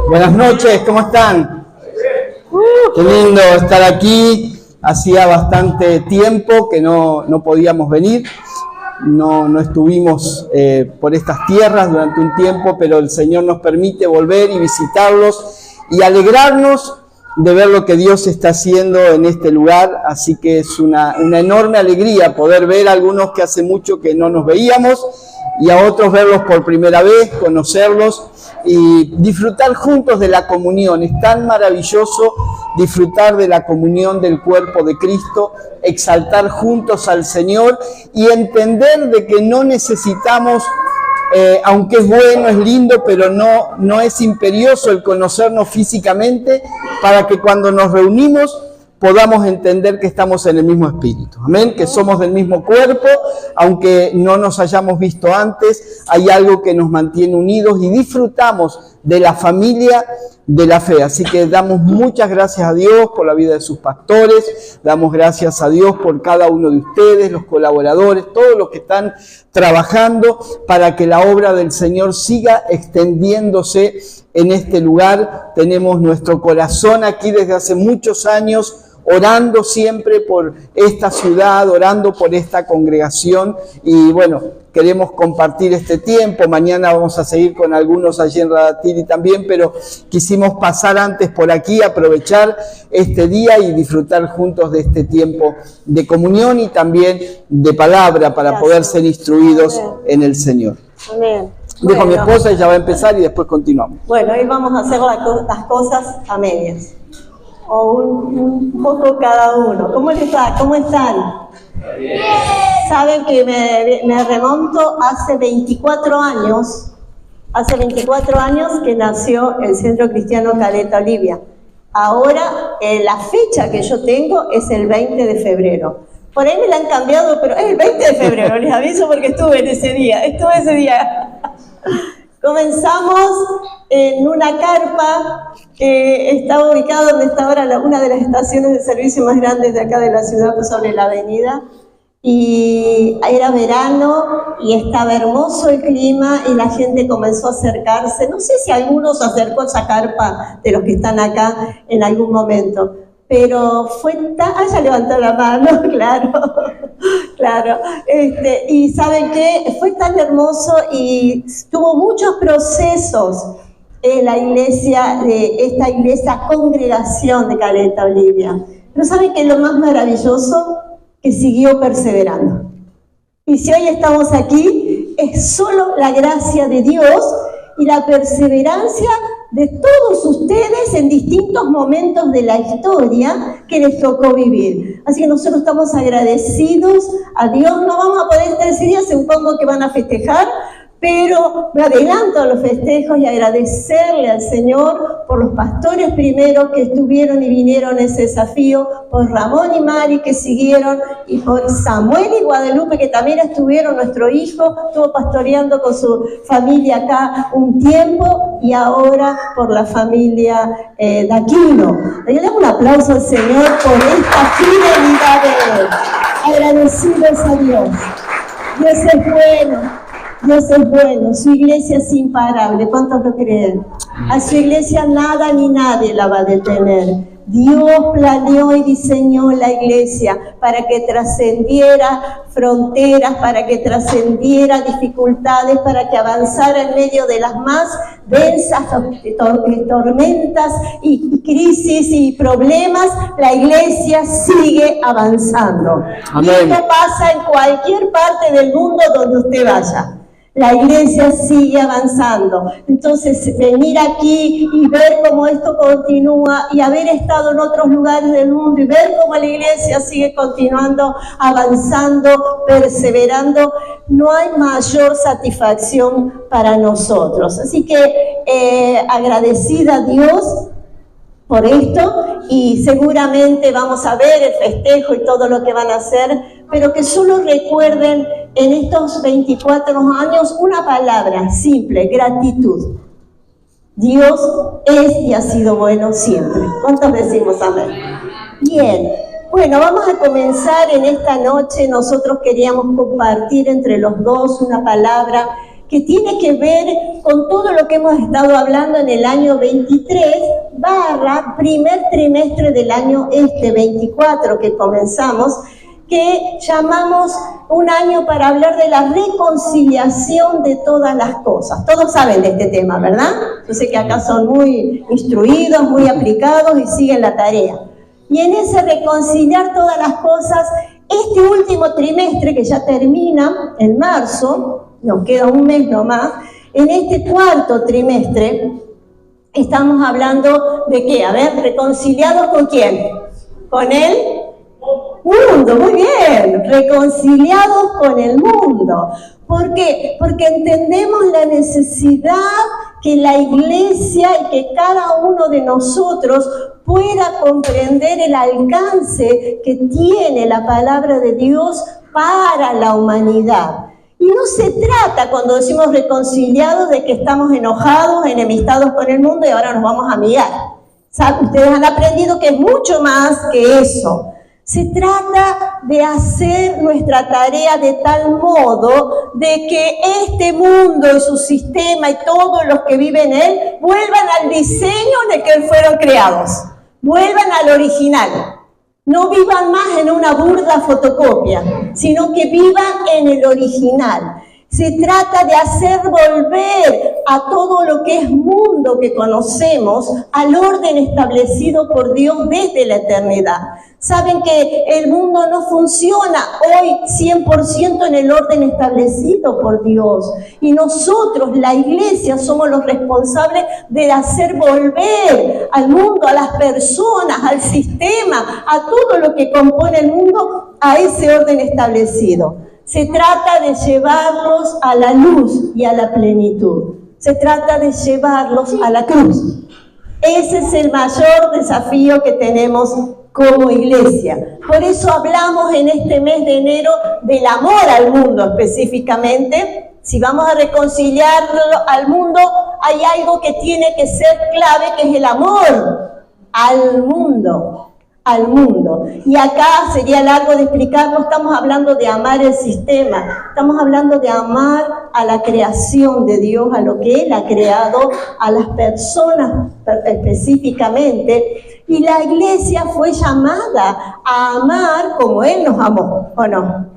Buenas noches, ¿cómo están? Qué lindo estar aquí. Hacía bastante tiempo que no podíamos venir. No estuvimos por estas tierras durante un tiempo, pero el Señor nos permite volver y visitarlos y alegrarnos de ver lo que Dios está haciendo en este lugar. Así que es una enorme alegría poder ver a algunos que hace mucho que no nos veíamos y a otros verlos por primera vez, conocerlos y disfrutar juntos de la comunión. Es tan maravilloso disfrutar de la comunión del cuerpo de Cristo, exaltar juntos al Señor y entender de que no necesitamos, aunque es bueno, es lindo, pero no es imperioso el conocernos físicamente para que cuando nos reunimos podamos entender que estamos en el mismo espíritu, amén, que somos del mismo cuerpo, aunque no nos hayamos visto antes, hay algo que nos mantiene unidos y disfrutamos de la familia de la fe. Así que damos muchas gracias a Dios por la vida de sus pastores, damos gracias a Dios por cada uno de ustedes, los colaboradores, todos los que están trabajando para que la obra del Señor siga extendiéndose en este lugar. Tenemos nuestro corazón aquí desde hace muchos años, orando siempre por esta ciudad, orando por esta congregación y bueno, queremos compartir este tiempo. Mañana vamos a seguir con algunos allí en Radatiri también, pero quisimos pasar antes por aquí, aprovechar este día y disfrutar juntos de este tiempo de comunión y también de palabra para poder ser instruidos en el Señor. Amén. Dejo a mi esposa, ella va a empezar y después continuamos. Bueno, hoy vamos a hacer las cosas a medias. O un poco cada uno. ¿Cómo les va? ¿Cómo están? Bien. Saben que me remonto hace 24 años que nació el Centro Cristiano Caleta Olivia. Ahora, la fecha que yo tengo es el 20 de febrero. Por ahí me la han cambiado, pero es el 20 de febrero, les aviso porque estuve ese día. Comenzamos en una carpa que estaba ubicada donde está ahora una de las estaciones de servicio más grandes de acá de la ciudad, sobre la avenida. Y era verano y estaba hermoso el clima y la gente comenzó a acercarse. No sé si alguno se acercó a esa carpa de los que están acá en algún momento, pero fue tan... ya levantó la mano, claro. Y ¿saben qué? Fue tan hermoso y tuvo muchos procesos en la iglesia, esta iglesia congregación de Caleta Olivia. Pero ¿saben qué es lo más maravilloso? Que siguió perseverando. Y si hoy estamos aquí, es solo la gracia de Dios y la perseverancia de todos ustedes en distintos momentos de la historia que les tocó vivir. Así que nosotros estamos agradecidos a Dios. No vamos a poder estar ese día, supongo que van a festejar, pero me adelanto a los festejos y agradecerle al Señor por los pastores primero que estuvieron y vinieron a ese desafío, por Ramón y Mari que siguieron, y por Samuel y Guadalupe que también estuvieron, nuestro hijo estuvo pastoreando con su familia acá un tiempo, y ahora por la familia de Aquino. Le damos un aplauso al Señor por esta fidelidad de Él. Agradecidos a Dios. Dios es bueno. Dios es bueno, su iglesia es imparable. ¿Cuántos lo creen? A su iglesia nada ni nadie la va a detener. Dios planeó y diseñó la iglesia para que trascendiera fronteras, para que trascendiera dificultades, para que avanzara en medio de las más densas tormentas y crisis y problemas. La iglesia sigue avanzando. Amén. Y esto pasa en cualquier parte del mundo donde usted vaya. La iglesia sigue avanzando. Entonces, venir aquí y ver cómo esto continúa y haber estado en otros lugares del mundo y ver cómo la iglesia sigue continuando, avanzando, perseverando, no hay mayor satisfacción para nosotros. Así que agradecida a Dios por esto, y seguramente vamos a ver el festejo y todo lo que van a hacer, pero que solo recuerden en estos 24 años una palabra simple: gratitud. Dios es y ha sido bueno siempre. ¿Cuántos decimos amén? Bien, bueno, vamos a comenzar en esta noche. Nosotros queríamos compartir entre los dos una palabra que tiene que ver con todo lo que hemos estado hablando en el año 23 / primer trimestre del año 24 que comenzamos, que llamamos un año para hablar de la reconciliación de todas las cosas. Todos saben de este tema, ¿verdad? Yo sé que acá son muy instruidos, muy aplicados y siguen la tarea. Y en ese reconciliar todas las cosas, este último trimestre que ya termina en marzo, nos queda un mes nomás, en este cuarto trimestre estamos hablando de ¿qué? A ver, ¿reconciliados con quién? Con el mundo, muy bien, reconciliados con el mundo. ¿Por qué? Porque entendemos la necesidad que la iglesia y que cada uno de nosotros pueda comprender el alcance que tiene la palabra de Dios para la humanidad. Y no se trata, cuando decimos reconciliados, de que estamos enojados, enemistados con el mundo y ahora nos vamos a amigar. ¿Saben? Ustedes han aprendido que es mucho más que eso. Se trata de hacer nuestra tarea de tal modo de que este mundo y su sistema y todos los que viven en él vuelvan al diseño en el que fueron creados, vuelvan al original. No vivan más en una burda fotocopia, sino que vivan en el original. Se trata de hacer volver a todo lo que es mundo que conocemos al orden establecido por Dios desde la eternidad. Saben que el mundo no funciona hoy 100% en el orden establecido por Dios. Y nosotros, la iglesia, somos los responsables de hacer volver al mundo, a las personas, al sistema, a todo lo que compone el mundo, a ese orden establecido. Se trata de llevarlos a la luz y a la plenitud. Se trata de llevarlos a la cruz. Ese es el mayor desafío que tenemos como iglesia. Por eso hablamos en este mes de enero del amor al mundo específicamente. Si vamos a reconciliarlo al mundo, hay algo que tiene que ser clave, que es el amor al mundo. Al mundo. Y acá sería largo de explicarlo, estamos hablando de amar el sistema, estamos hablando de amar a la creación de Dios, a lo que Él ha creado, a las personas específicamente, y la iglesia fue llamada a amar como Él nos amó, ¿o no?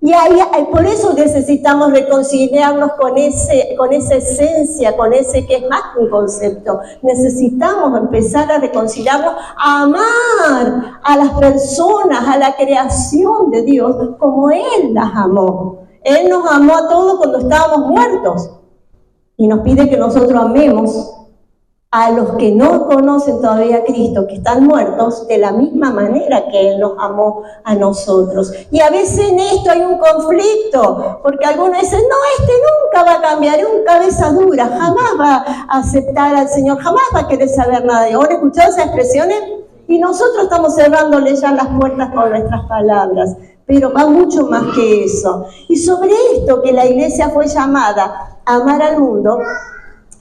Y ahí, por eso necesitamos reconciliarnos con esa esencia, con ese que es más que un concepto. Necesitamos empezar a reconciliarnos, a amar a las personas, a la creación de Dios, como Él las amó. Él nos amó a todos cuando estábamos muertos. Y nos pide que nosotros amemos a los que no conocen todavía a Cristo, que están muertos, de la misma manera que Él nos amó a nosotros. Y a veces en esto hay un conflicto, porque algunos dicen, no, este nunca va a cambiar, es un cabeza dura, jamás va a aceptar al Señor, jamás va a querer saber nada de Dios. ¿Han escuchado esas expresiones? Y nosotros estamos cerrándole ya las puertas con nuestras palabras, pero va mucho más que eso. Y sobre esto que la iglesia fue llamada a amar al mundo,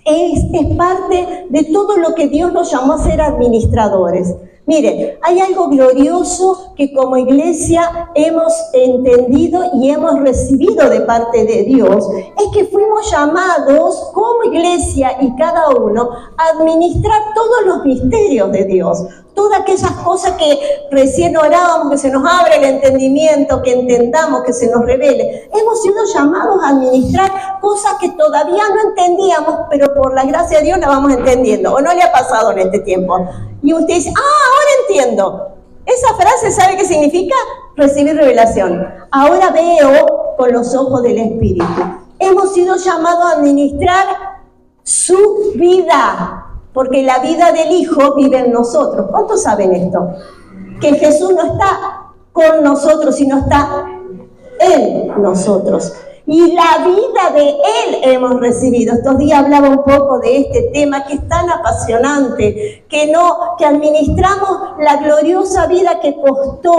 es parte de todo lo que Dios nos llamó a ser administradores. Miren, hay algo glorioso que como iglesia hemos entendido y hemos recibido de parte de Dios, es que fuimos llamados como iglesia y cada uno a administrar todos los misterios de Dios. Todas aquellas cosas que recién orábamos, que se nos abre el entendimiento, que entendamos, que se nos revele. Hemos sido llamados a administrar cosas que todavía no entendíamos, pero por la gracia de Dios las vamos entendiendo. ¿O no le ha pasado en este tiempo? Y usted dice, ahora entiendo. Esa frase, ¿sabe qué significa? Recibir revelación. Ahora veo con los ojos del Espíritu. Hemos sido llamados a administrar su vida. Porque la vida del Hijo vive en nosotros. ¿Cuántos saben esto? Que Jesús no está con nosotros, sino está en nosotros. Y la vida de Él hemos recibido. Estos días hablaba un poco de este tema que es tan apasionante, que administramos la gloriosa vida que costó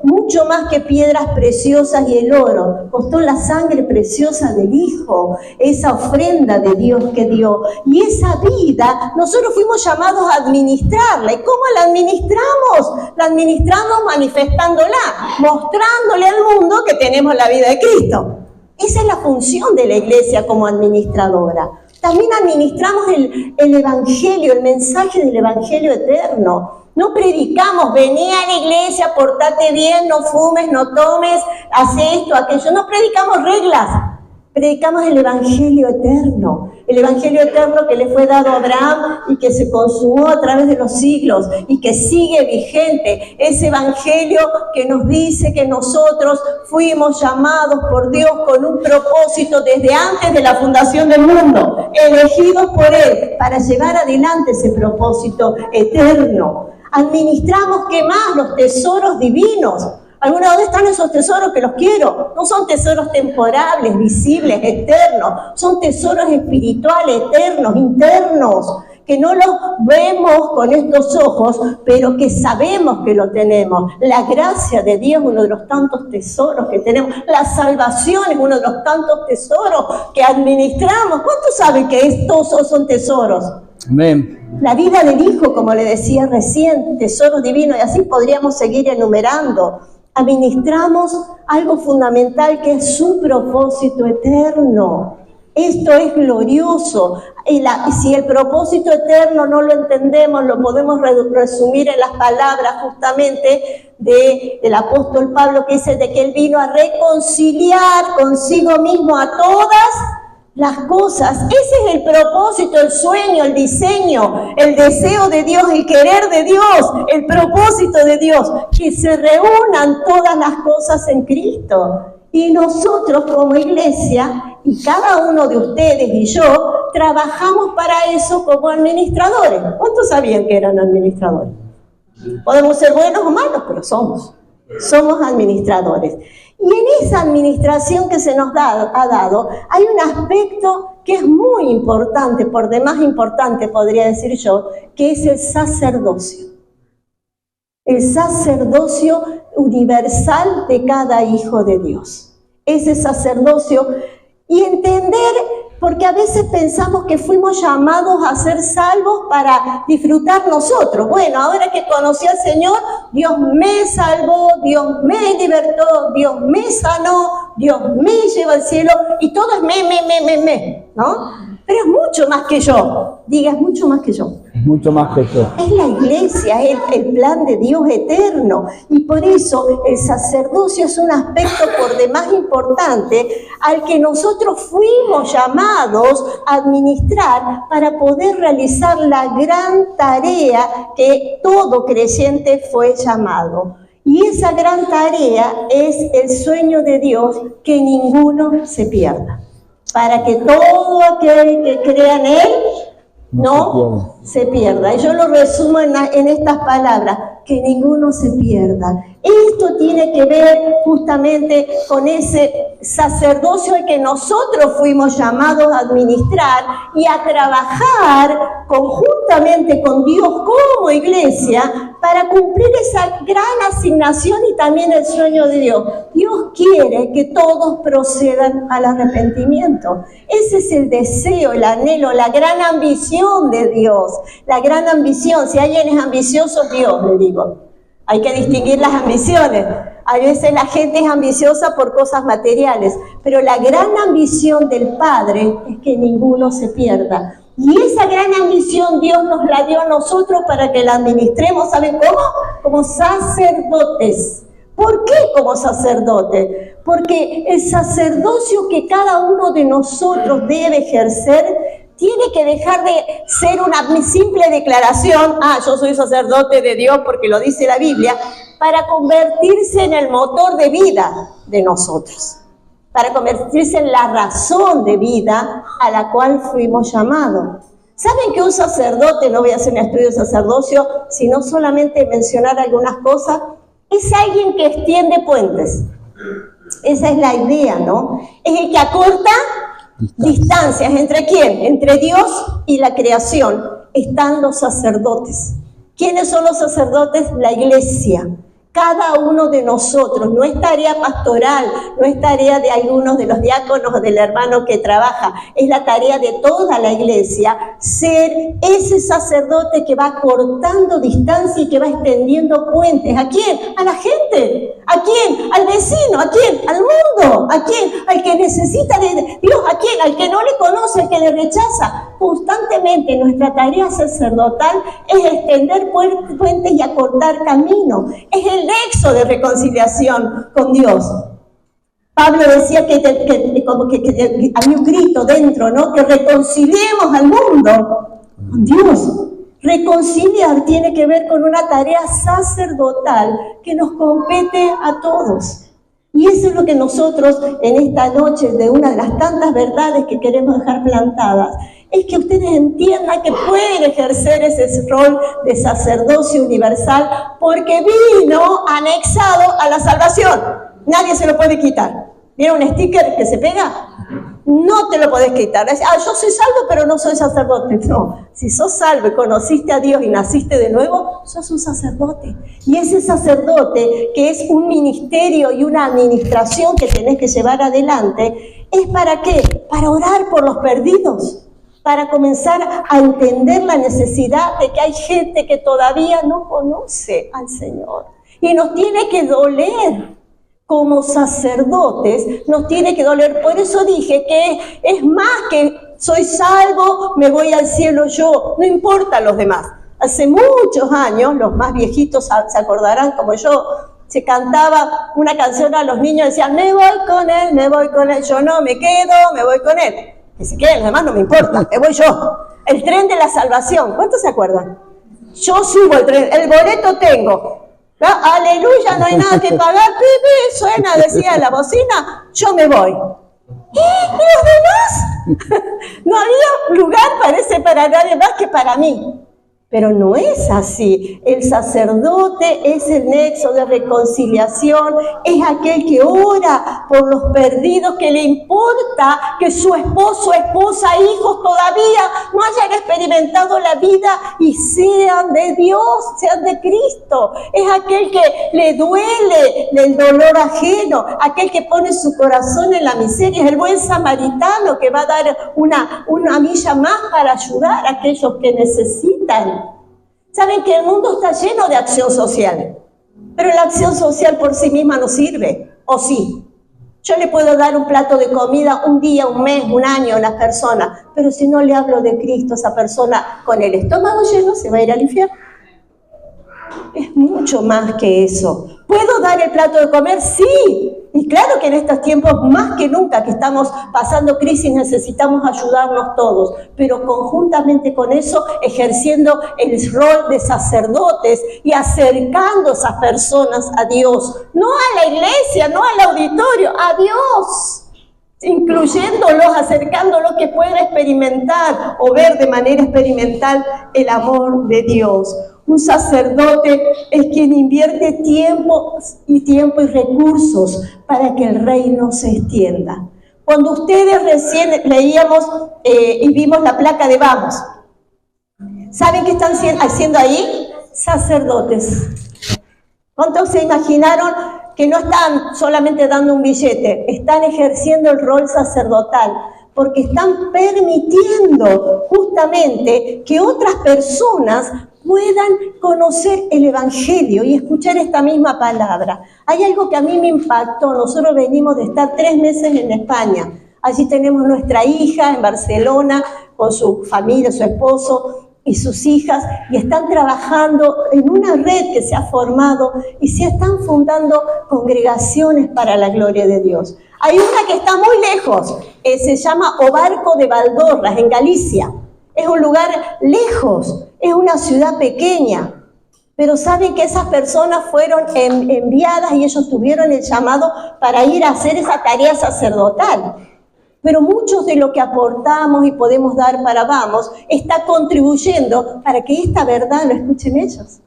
mucho más que piedras preciosas y el oro. Costó la sangre preciosa del Hijo, esa ofrenda de Dios que dio. Y esa vida, nosotros fuimos llamados a administrarla. ¿Y cómo la administramos? La administramos manifestándola, mostrándole al mundo que tenemos la vida de Cristo. Esa es la función de la iglesia como administradora. También administramos el evangelio, el mensaje del evangelio eterno. No predicamos, vení a la iglesia, portate bien, no fumes, no tomes, haz esto, aquello. No predicamos reglas, predicamos el evangelio eterno. El evangelio eterno que le fue dado a Abraham y que se consumó a través de los siglos y que sigue vigente. Ese evangelio que nos dice que nosotros fuimos llamados por Dios con un propósito desde antes de la fundación del mundo, elegidos por Él para llevar adelante ese propósito eterno. Administramos, ¿qué más? Los tesoros divinos. ¿Alguna vez están esos tesoros que los quiero? No son tesoros temporales, visibles, eternos. Son tesoros espirituales, eternos, internos, que no los vemos con estos ojos, pero que sabemos que lo tenemos. La gracia de Dios es uno de los tantos tesoros que tenemos. La salvación es uno de los tantos tesoros que administramos. ¿Cuántos saben que estos son tesoros? Amén. La vida del Hijo, como le decía recién, tesoros divinos, y así podríamos seguir enumerando. Administramos algo fundamental que es su propósito eterno. Esto es glorioso. Y si el propósito eterno no lo entendemos, lo podemos resumir en las palabras justamente del apóstol Pablo, que dice de que él vino a reconciliar consigo mismo a todas las cosas. Ese es el propósito, el sueño, el diseño, el deseo de Dios, el querer de Dios, el propósito de Dios, que se reúnan todas las cosas en Cristo. Y nosotros como iglesia, y cada uno de ustedes y yo, trabajamos para eso como administradores. ¿Cuántos sabían que eran administradores? Podemos ser buenos o malos, pero somos administradores. Y en esa administración que se nos ha dado, hay un aspecto que es muy importante, por demás importante podría decir yo, que es el sacerdocio. El sacerdocio universal de cada hijo de Dios. Ese sacerdocio, y entender, porque a veces pensamos que fuimos llamados a ser salvos para disfrutar nosotros. Bueno, ahora que conocí al Señor, Dios me salvó, Dios me libertó, Dios me sanó, Dios me lleva al cielo, y todo es me, ¿no? Pero es mucho más que yo. Diga, es mucho más que yo. Es mucho más que yo. Es la iglesia, es el plan de Dios eterno. Y por eso el sacerdocio es un aspecto por demás importante al que nosotros fuimos llamados a administrar para poder realizar la gran tarea que todo creyente fue llamado. Y esa gran tarea es el sueño de Dios, que ninguno se pierda. Para que todo aquel que crea en Él no se pierda. Y yo lo resumo en estas palabras, que ninguno se pierda. Esto tiene que ver justamente con ese sacerdocio al que nosotros fuimos llamados a administrar y a trabajar conjuntamente con Dios como iglesia para cumplir esa gran asignación y también el sueño de Dios. Dios quiere que todos procedan al arrepentimiento. Ese es el deseo, el anhelo, la gran ambición de Dios. La gran ambición. Si alguien es ambicioso, es Dios, le digo. Hay que distinguir las ambiciones. A veces la gente es ambiciosa por cosas materiales, pero la gran ambición del Padre es que ninguno se pierda. Y esa gran ambición Dios nos la dio a nosotros para que la administremos, ¿saben cómo? Como sacerdotes. ¿Por qué como sacerdote? Porque el sacerdocio que cada uno de nosotros debe ejercer tiene que dejar de ser una simple declaración, yo soy sacerdote de Dios porque lo dice la Biblia, para convertirse en el motor de vida de nosotros, para convertirse en la razón de vida a la cual fuimos llamados. ¿Saben que un sacerdote, no voy a hacer un estudio de sacerdocio, sino solamente mencionar algunas cosas, es alguien que extiende puentes? Esa es la idea, ¿no? Es el que acorta distancias. ¿Entre quién? Entre Dios y la creación. Están los sacerdotes. ¿Quiénes son los sacerdotes? La iglesia. cada uno de nosotros. No es tarea pastoral, no es tarea de algunos de los diáconos o del hermano que trabaja, es la tarea de toda la iglesia, ser ese sacerdote que va cortando distancia y que va extendiendo puentes. ¿A quién? A la gente. ¿A quién? Al vecino. ¿A quién? Al mundo. ¿A quién? Al que necesita de Dios. ¿A quién? Al que no le conoce, al que le rechaza. Constantemente nuestra tarea sacerdotal es extender puentes y acortar camino. Es el nexo de reconciliación con Dios. Pablo decía que había un grito dentro, ¿no? Que reconciliemos al mundo con Dios. Reconciliar tiene que ver con una tarea sacerdotal que nos compete a todos. Y eso es lo que nosotros en esta noche, de una de las tantas verdades que queremos dejar plantadas, es que ustedes entiendan que pueden ejercer ese rol de sacerdocio universal porque vino anexado a la salvación. Nadie se lo puede quitar. ¿Vieron un sticker que se pega? No te lo podés quitar. Yo soy salvo, pero no soy sacerdote. No, si sos salvo y conociste a Dios y naciste de nuevo, sos un sacerdote. Y ese sacerdote, que es un ministerio y una administración que tenés que llevar adelante, ¿es para qué? Para orar por los perdidos. Para comenzar a entender la necesidad de que hay gente que todavía no conoce al Señor. Y nos tiene que doler. Como sacerdotes nos tiene que doler. Por eso dije que es más que soy salvo, me voy al cielo yo, no importa los demás. Hace muchos años, los más viejitos se acordarán como yo, se cantaba una canción a los niños, decían, me voy con él, yo no me quedo, me voy con él. Que se queden, los demás no me importa, me voy yo. El tren de la salvación, ¿cuántos se acuerdan? Yo subo el tren, el boleto tengo. ¿No? Aleluya, no hay nada que pagar, pipi, suena, decía la bocina, yo me voy. ¿Y los demás? No había lugar, parece, para nadie más que para mí. Pero no es así. El sacerdote es el nexo de reconciliación, es aquel que ora por los perdidos, que le importa que su esposo, esposa, hijos todavía no hayan experimentado la vida y sean de Dios, sean de Cristo. Es aquel que le duele el dolor ajeno, aquel que pone su corazón en la miseria, es el buen samaritano que va a dar una milla más para ayudar a aquellos que necesitan. Saben que el mundo está lleno de acción social, pero la acción social por sí misma no sirve, ¿o sí? Yo le puedo dar un plato de comida un día, un mes, un año a una persona, pero si no le hablo de Cristo, esa persona con el estómago lleno se va a ir al infierno. Es mucho más que eso. ¿Puedo dar el plato de comer? Sí. Y claro que en estos tiempos, más que nunca que estamos pasando crisis, necesitamos ayudarnos todos, pero conjuntamente con eso, ejerciendo el rol de sacerdotes y acercando a esas personas a Dios. No a la iglesia, no al auditorio, a Dios. Incluyéndolos, acercándolos que puedan experimentar o ver de manera experimental el amor de Dios. Un sacerdote es quien invierte tiempo y recursos para que el reino se extienda. Cuando ustedes recién leíamos y vimos la placa de vamos, ¿saben qué están haciendo ahí? Sacerdotes. ¿Cuántos se imaginaron que no están solamente dando un billete? Están ejerciendo el rol sacerdotal, porque están permitiendo justamente que otras personas puedan conocer el Evangelio y escuchar esta misma palabra. Hay algo que a mí me impactó. Nosotros venimos de estar 3 meses en España. Allí tenemos nuestra hija en Barcelona con su familia, su esposo y sus hijas, y están trabajando en una red que se ha formado y se están fundando congregaciones para la gloria de Dios. Hay una que está muy lejos, se llama Obarco de Valdorras, en Galicia. Es un lugar lejos, es una ciudad pequeña, pero saben que esas personas fueron enviadas y ellos tuvieron el llamado para ir a hacer esa tarea sacerdotal. Pero muchos de lo que aportamos y podemos dar para Vamos está contribuyendo para que esta verdad lo escuchen ellos.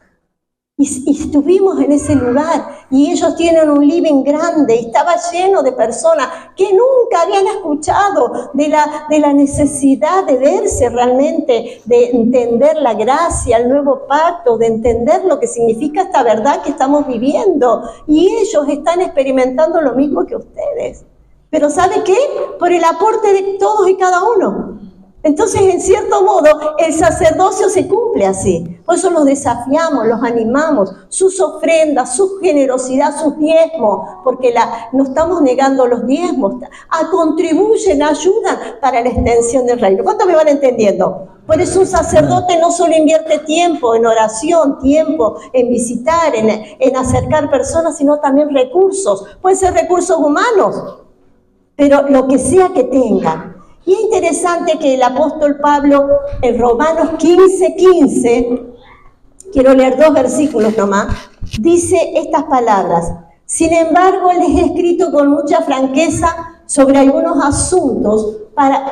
Y estuvimos en ese lugar y ellos tienen un living grande y estaba lleno de personas que nunca habían escuchado de la necesidad de verse realmente, de entender la gracia, el nuevo pacto, de entender lo que significa esta verdad que estamos viviendo. Y ellos están experimentando lo mismo que ustedes. Pero ¿sabe qué? Por el aporte de todos y cada uno. Entonces, en cierto modo, el sacerdocio se cumple así. Por eso los desafiamos, los animamos, sus ofrendas, su generosidad, sus diezmos, porque no estamos negando los diezmos, contribuyen, ayudan para la extensión del reino. ¿Cuántos me van entendiendo? Por eso un sacerdote no solo invierte tiempo en oración, tiempo en visitar, en acercar personas, sino también recursos. Pueden ser recursos humanos, pero lo que sea que tengan. Y es interesante que el apóstol Pablo en Romanos 15:15, quiero leer 2 versículos nomás, dice estas palabras: sin embargo, les he escrito con mucha franqueza sobre algunos asuntos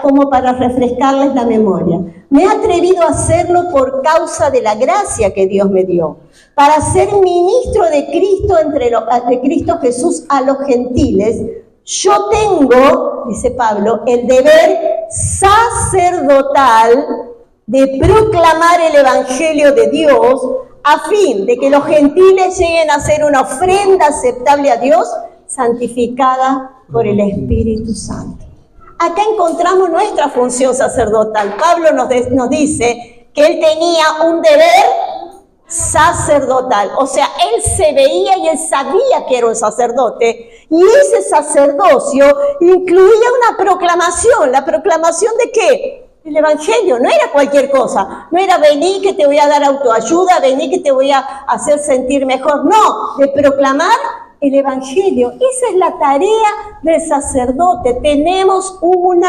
como para refrescarles la memoria. Me he atrevido a hacerlo por causa de la gracia que Dios me dio, para ser ministro de Cristo de Cristo Jesús a los gentiles. Yo tengo, dice Pablo, el deber sacerdotal de proclamar el Evangelio de Dios a fin de que los gentiles lleguen a hacer una ofrenda aceptable a Dios, santificada por el Espíritu Santo. Acá encontramos nuestra función sacerdotal. Pablo nos dice que él tenía un deber sacerdotal, o sea, él se veía y él sabía que era un sacerdote, y ese sacerdocio incluía una proclamación. ¿La proclamación de qué? El Evangelio. No era cualquier cosa, no era vení que te voy a dar autoayuda, vení que te voy a hacer sentir mejor, no, de proclamar el Evangelio. Esa es la tarea del sacerdote. Tenemos un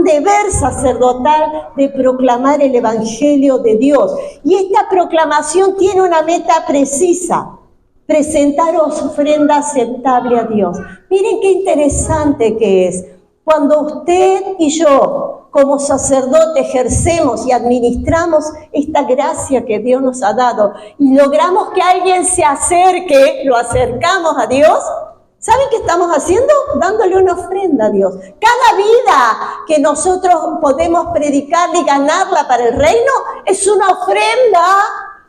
deber sacerdotal de proclamar el Evangelio de Dios. Y esta proclamación tiene una meta precisa: presentar ofrenda aceptable a Dios. Miren qué interesante que es. Cuando usted y yo, como sacerdote, ejercemos y administramos esta gracia que Dios nos ha dado y logramos que alguien se acerque, lo acercamos a Dios, ¿saben qué estamos haciendo? Dándole una ofrenda a Dios. Cada vida que nosotros podemos predicarle y ganarla para el reino es una ofrenda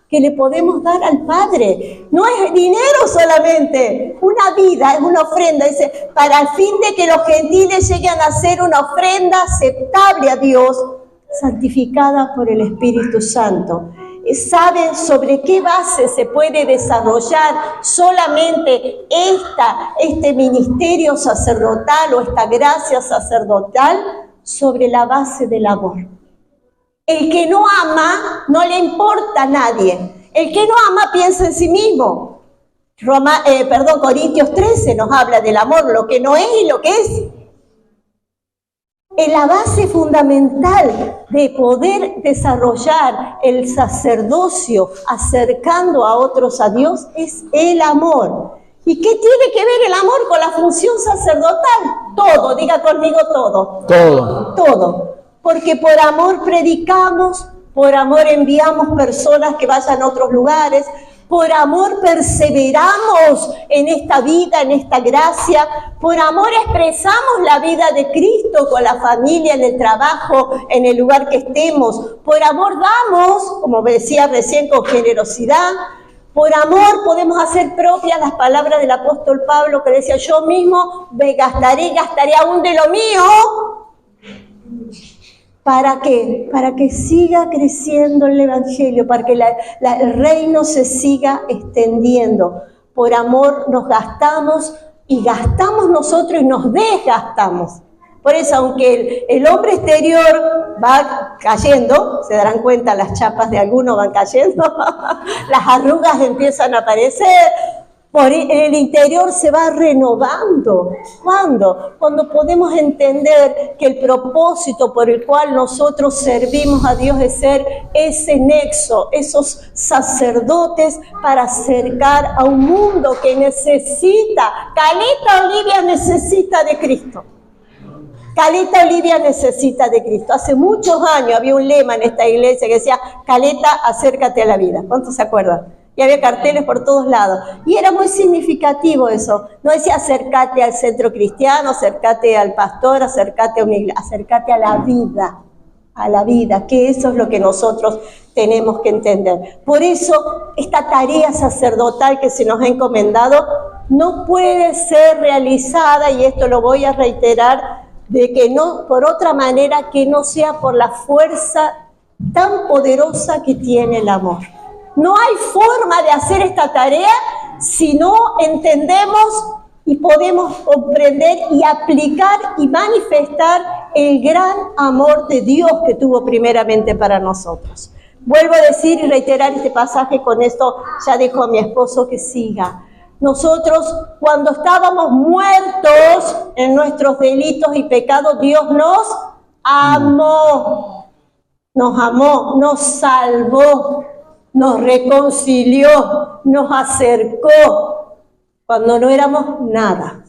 que le podemos dar al Padre. No es dinero solamente, una vida es una ofrenda. Dice, para el fin de que los gentiles lleguen a hacer una ofrenda aceptable a Dios, santificada por el Espíritu Santo. ¿Saben sobre qué base se puede desarrollar solamente este ministerio sacerdotal o esta gracia sacerdotal? Sobre la base del amor. El que no ama, no le importa a nadie. El que no ama piensa en sí mismo. Corintios 13 nos habla del amor, lo que no es y lo que es. La base fundamental de poder desarrollar el sacerdocio acercando a otros a Dios es el amor. ¿Y qué tiene que ver el amor con la función sacerdotal? Todo, diga conmigo todo. Todo. Todo. Porque por amor predicamos, por amor enviamos personas que vayan a otros lugares, por amor perseveramos en esta vida, en esta gracia, por amor expresamos la vida de Cristo con la familia, en el trabajo, en el lugar que estemos, por amor damos, como decía recién, con generosidad, por amor podemos hacer propias las palabras del apóstol Pablo que decía: yo mismo me gastaré aún de lo mío. ¿Para qué? Para que siga creciendo el Evangelio, para que el reino se siga extendiendo. Por amor nos gastamos y gastamos nosotros y nos desgastamos. Por eso, aunque el hombre exterior va cayendo, se darán cuenta, las chapas de algunos van cayendo, las arrugas empiezan a aparecer, por el interior se va renovando. ¿Cuándo? Cuando podemos entender que el propósito por el cual nosotros servimos a Dios es ser ese nexo, esos sacerdotes para acercar a un mundo que necesita, Caleta Olivia necesita de Cristo. Caleta Olivia necesita de Cristo. Hace muchos años había un lema en esta iglesia que decía, Caleta, acércate a la vida. ¿Cuántos se acuerdan? Y había carteles por todos lados. Y era muy significativo eso. No decía acércate al centro cristiano, acércate al pastor, acércate a una iglesia, acércate a la vida, que eso es lo que nosotros tenemos que entender. Por eso, esta tarea sacerdotal que se nos ha encomendado no puede ser realizada, y esto lo voy a reiterar, de que no, por otra manera que no sea por la fuerza tan poderosa que tiene el amor. No hay forma de hacer esta tarea si no entendemos y podemos comprender y aplicar y manifestar el gran amor de Dios que tuvo primeramente para nosotros. Vuelvo a decir y reiterar este pasaje, con esto ya dejo a mi esposo que siga. Nosotros, cuando estábamos muertos en nuestros delitos y pecados, Dios nos amó, nos salvó, nos reconcilió, nos acercó, cuando no éramos nada.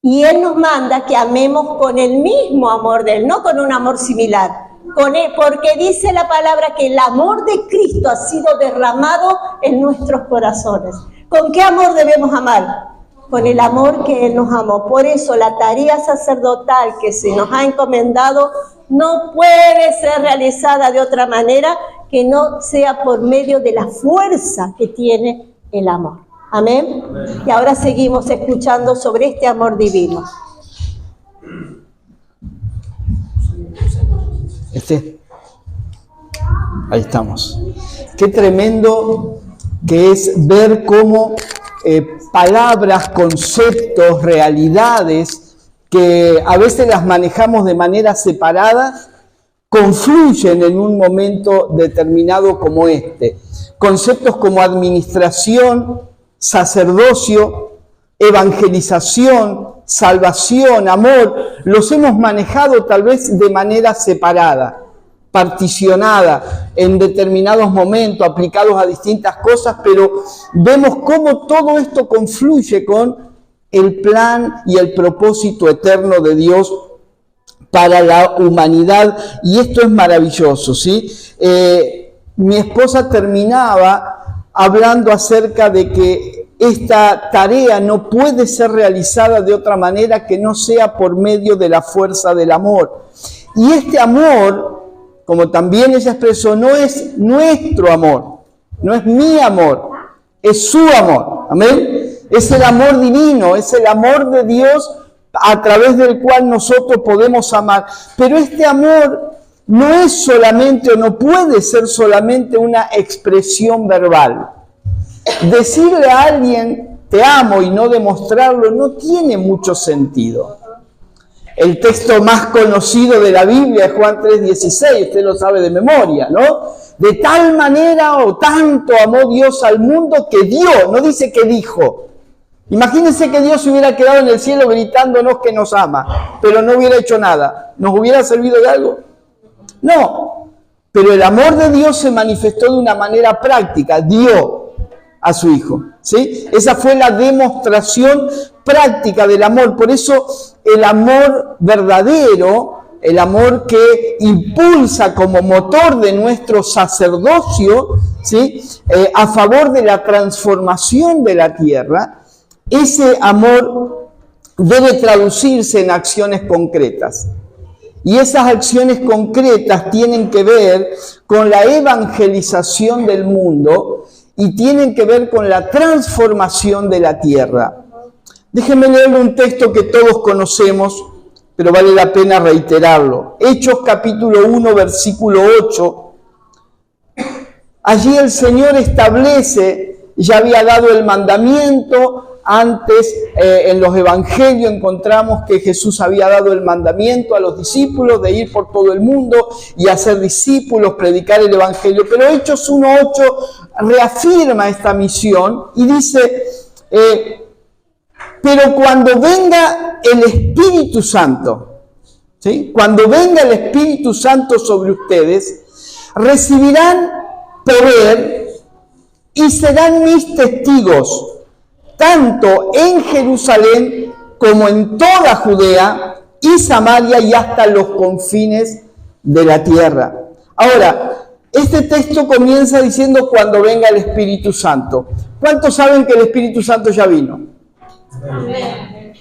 Y Él nos manda que amemos con el mismo amor de Él, no con un amor similar, con Él, porque dice la palabra que el amor de Cristo ha sido derramado en nuestros corazones. ¿Con qué amor debemos amar? Con el amor que Él nos amó. Por eso la tarea sacerdotal que se nos ha encomendado no puede ser realizada de otra manera que no sea por medio de la fuerza que tiene el amor. Amén. Y ahora seguimos escuchando sobre este amor divino. Ahí estamos. Qué tremendo que es ver cómo palabras, conceptos, realidades que a veces las manejamos de manera separada, confluyen en un momento determinado como este. Conceptos como administración, sacerdocio, evangelización, salvación, amor, los hemos manejado tal vez de manera separada, particionada en determinados momentos, aplicados a distintas cosas, pero vemos cómo todo esto confluye con el plan y el propósito eterno de Dios para la humanidad, y esto es maravilloso, ¿sí? Mi esposa terminaba hablando acerca de que esta tarea no puede ser realizada de otra manera que no sea por medio de la fuerza del amor. Y este amor, como también ella expresó, no es nuestro amor, no es mi amor, es su amor, amén. Es el amor divino, es el amor de Dios a través del cual nosotros podemos amar. Pero este amor no es solamente o no puede ser solamente una expresión verbal. Decirle a alguien te amo y no demostrarlo no tiene mucho sentido. El texto más conocido de la Biblia es Juan 3:16, usted lo sabe de memoria, ¿no? De tal manera o tanto amó Dios al mundo que dio, no dice que dijo. Imagínense que Dios se hubiera quedado en el cielo gritándonos que nos ama, pero no hubiera hecho nada. ¿Nos hubiera servido de algo? No. Pero el amor de Dios se manifestó de una manera práctica, dio a su Hijo, ¿sí? Esa fue la demostración práctica del amor. Por eso el amor verdadero, el amor que impulsa como motor de nuestro sacerdocio, ¿sí? A favor de la transformación de la tierra, ese amor debe traducirse en acciones concretas. Y esas acciones concretas tienen que ver con la evangelización del mundo y tienen que ver con la transformación de la tierra. Déjenme leerle un texto que todos conocemos, pero vale la pena reiterarlo. Hechos capítulo 1, versículo 8. Allí el Señor establece, ya había dado el mandamiento. Antes, en los evangelios encontramos que Jesús había dado el mandamiento a los discípulos de ir por todo el mundo y hacer discípulos, predicar el evangelio. Pero Hechos 1:8 reafirma esta misión y dice, pero cuando venga el Espíritu Santo, ¿sí? Cuando venga el Espíritu Santo sobre ustedes, recibirán poder y serán mis testigos, tanto en Jerusalén como en toda Judea y Samaria y hasta los confines de la tierra. Ahora, este texto comienza diciendo cuando venga el Espíritu Santo. ¿Cuántos saben que el Espíritu Santo ya vino? Amén.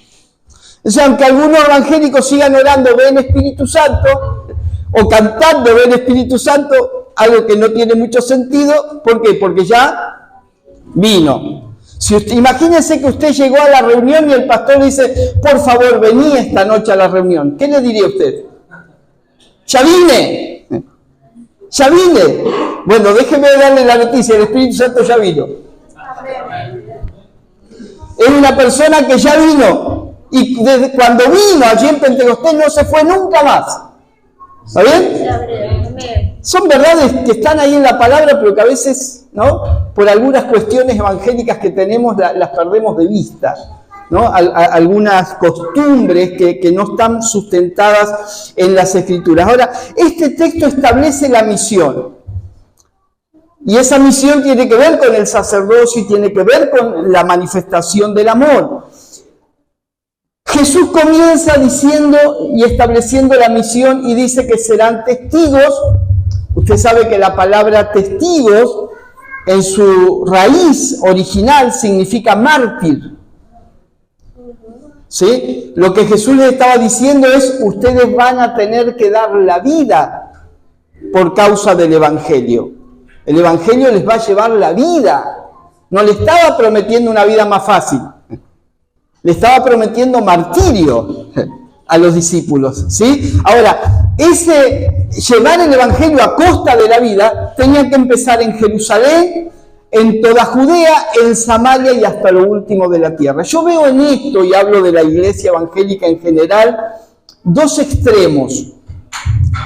O sea, aunque algunos evangélicos sigan orando, ven Espíritu Santo, o cantando, ven Espíritu Santo, algo que no tiene mucho sentido. ¿Por qué? Porque ya vino. Si usted, imagínese que usted llegó a la reunión y el pastor le dice, por favor, vení esta noche a la reunión. ¿Qué le diría usted? ¡Ya vine! ¡Ya vine! Bueno, déjeme darle la noticia, el Espíritu Santo ya vino. Es una persona que ya vino. Y desde cuando vino allí en Pentecostés no se fue nunca más. ¿Está bien? Son verdades que están ahí en la palabra, pero que a veces, ¿no?, por algunas cuestiones evangélicas que tenemos, las perdemos de vista, ¿no? Algunas costumbres que no están sustentadas en las Escrituras. Ahora, este texto establece la misión. Y esa misión tiene que ver con el sacerdocio y tiene que ver con la manifestación del amor. Jesús comienza diciendo y estableciendo la misión y dice que serán testigos. Usted sabe que la palabra testigos en su raíz original significa mártir. ¿Sí? Lo que Jesús les estaba diciendo es, ustedes van a tener que dar la vida por causa del Evangelio. El Evangelio les va a llevar la vida. No le estaba prometiendo una vida más fácil. Le estaba prometiendo martirio a los discípulos, ¿sí? Ahora, ese llevar el Evangelio a costa de la vida tenía que empezar en Jerusalén, en toda Judea, en Samaria y hasta lo último de la tierra. Yo veo en esto, y hablo de la iglesia evangélica en general, dos extremos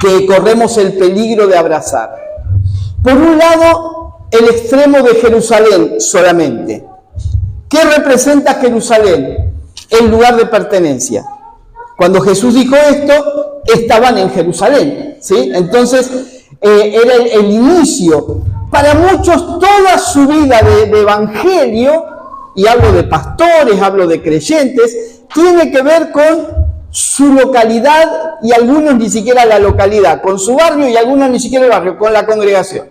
que corremos el peligro de abrazar. Por un lado, el extremo de Jerusalén solamente. ¿Qué representa Jerusalén? El lugar de pertenencia. Cuando Jesús dijo esto, estaban en Jerusalén, ¿sí? Entonces, era el inicio. Para muchos, toda su vida de evangelio, y hablo de pastores, hablo de creyentes, tiene que ver con su localidad, y algunos ni siquiera la localidad, con su barrio, y algunos ni siquiera el barrio, con la congregación.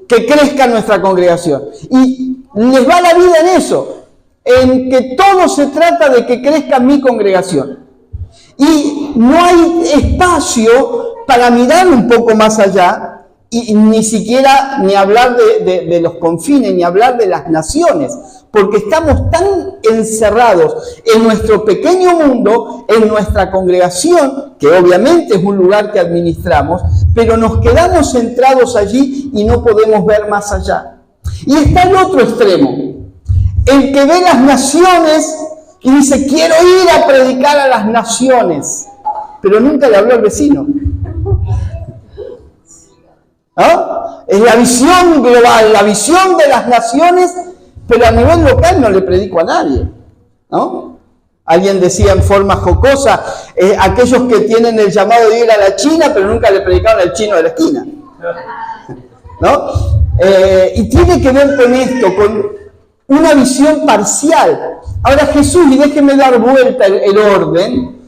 Que crezca nuestra congregación. Y les va la vida en eso, en que todo se trata de que crezca mi congregación. Y no hay espacio para mirar un poco más allá, y ni siquiera ni hablar de los confines, ni hablar de las naciones, porque estamos tan encerrados en nuestro pequeño mundo, en nuestra congregación, que obviamente es un lugar que administramos, pero nos quedamos centrados allí y no podemos ver más allá. Y está el otro extremo, el que ve las naciones y dice, quiero ir a predicar a las naciones, pero nunca le habló al vecino. ¿No? Es la visión global, la visión de las naciones, pero a nivel local no le predico a nadie, ¿no? Alguien decía en forma jocosa, aquellos que tienen el llamado de ir a la China, pero nunca le predicaron al chino de la esquina, ¿no? Y tiene que ver con esto, con una visión parcial. Ahora Jesús, y déjenme dar vuelta el orden,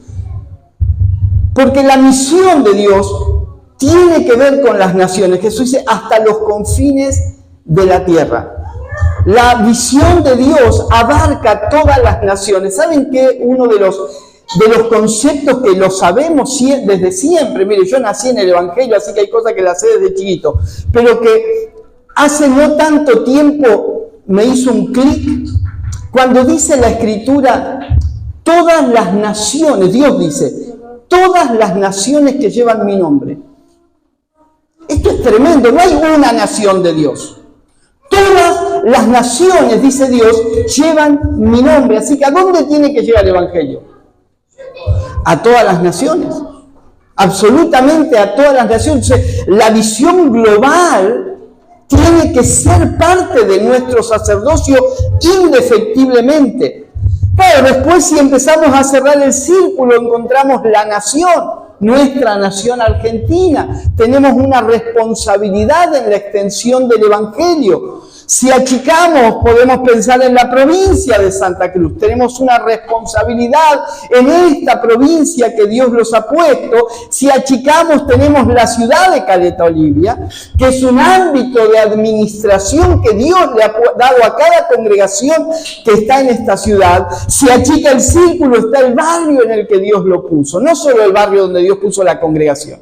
porque la misión de Dios tiene que ver con las naciones. Jesús dice, hasta los confines de la tierra. La visión de Dios abarca todas las naciones. ¿Saben qué? Uno de los conceptos que lo sabemos desde siempre, mire, yo nací en el Evangelio, así que hay cosas que las sé desde chiquito, pero que hace no tanto tiempo me hizo un clic, cuando dice la Escritura, todas las naciones, Dios dice, todas las naciones que llevan mi nombre. Esto es tremendo, no hay una nación de Dios. Todas las naciones, dice Dios, llevan mi nombre. Así que ¿a dónde tiene que llegar el Evangelio? A todas las naciones. Absolutamente a todas las naciones. La visión global tiene que ser parte de nuestro sacerdocio indefectiblemente. Claro, después si empezamos a cerrar el círculo, encontramos la nación. Nuestra nación argentina, tenemos una responsabilidad en la extensión del Evangelio. Si achicamos, podemos pensar en la provincia de Santa Cruz. Tenemos una responsabilidad en esta provincia que Dios los ha puesto. Si achicamos, tenemos la ciudad de Caleta Olivia, que es un ámbito de administración que Dios le ha dado a cada congregación que está en esta ciudad. Si achica el círculo, está el barrio en el que Dios lo puso. No solo el barrio donde Dios puso la congregación.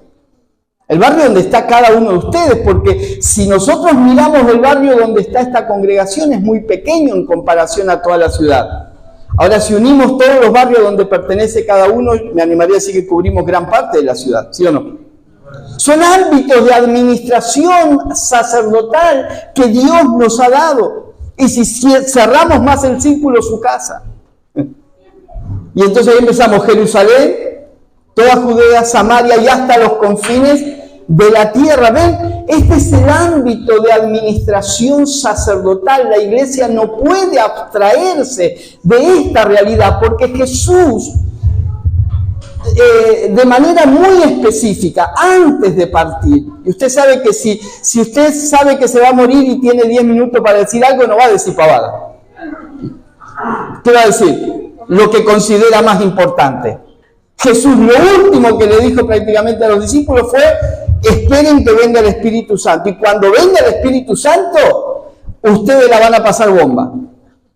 El barrio donde está cada uno de ustedes, porque si nosotros miramos el barrio donde está esta congregación, es muy pequeño en comparación a toda la ciudad. Ahora, si unimos todos los barrios donde pertenece cada uno, me animaría a decir que cubrimos gran parte de la ciudad, ¿sí o no? Son ámbitos de administración sacerdotal que Dios nos ha dado. Y si cerramos más el círculo, su casa. Y entonces ahí empezamos Jerusalén, toda Judea, Samaria y hasta los confines de la tierra. ¿Ven? Este es el ámbito de administración sacerdotal. La iglesia no puede abstraerse de esta realidad porque Jesús, de manera muy específica, antes de partir, y usted sabe que si usted sabe que se va a morir y tiene 10 minutos para decir algo, no va a decir pavada. ¿Qué va a decir? Lo que considera más importante. Jesús lo último que le dijo prácticamente a los discípulos fue: esperen que venga el Espíritu Santo. Y cuando venga el Espíritu Santo, ustedes la van a pasar bomba.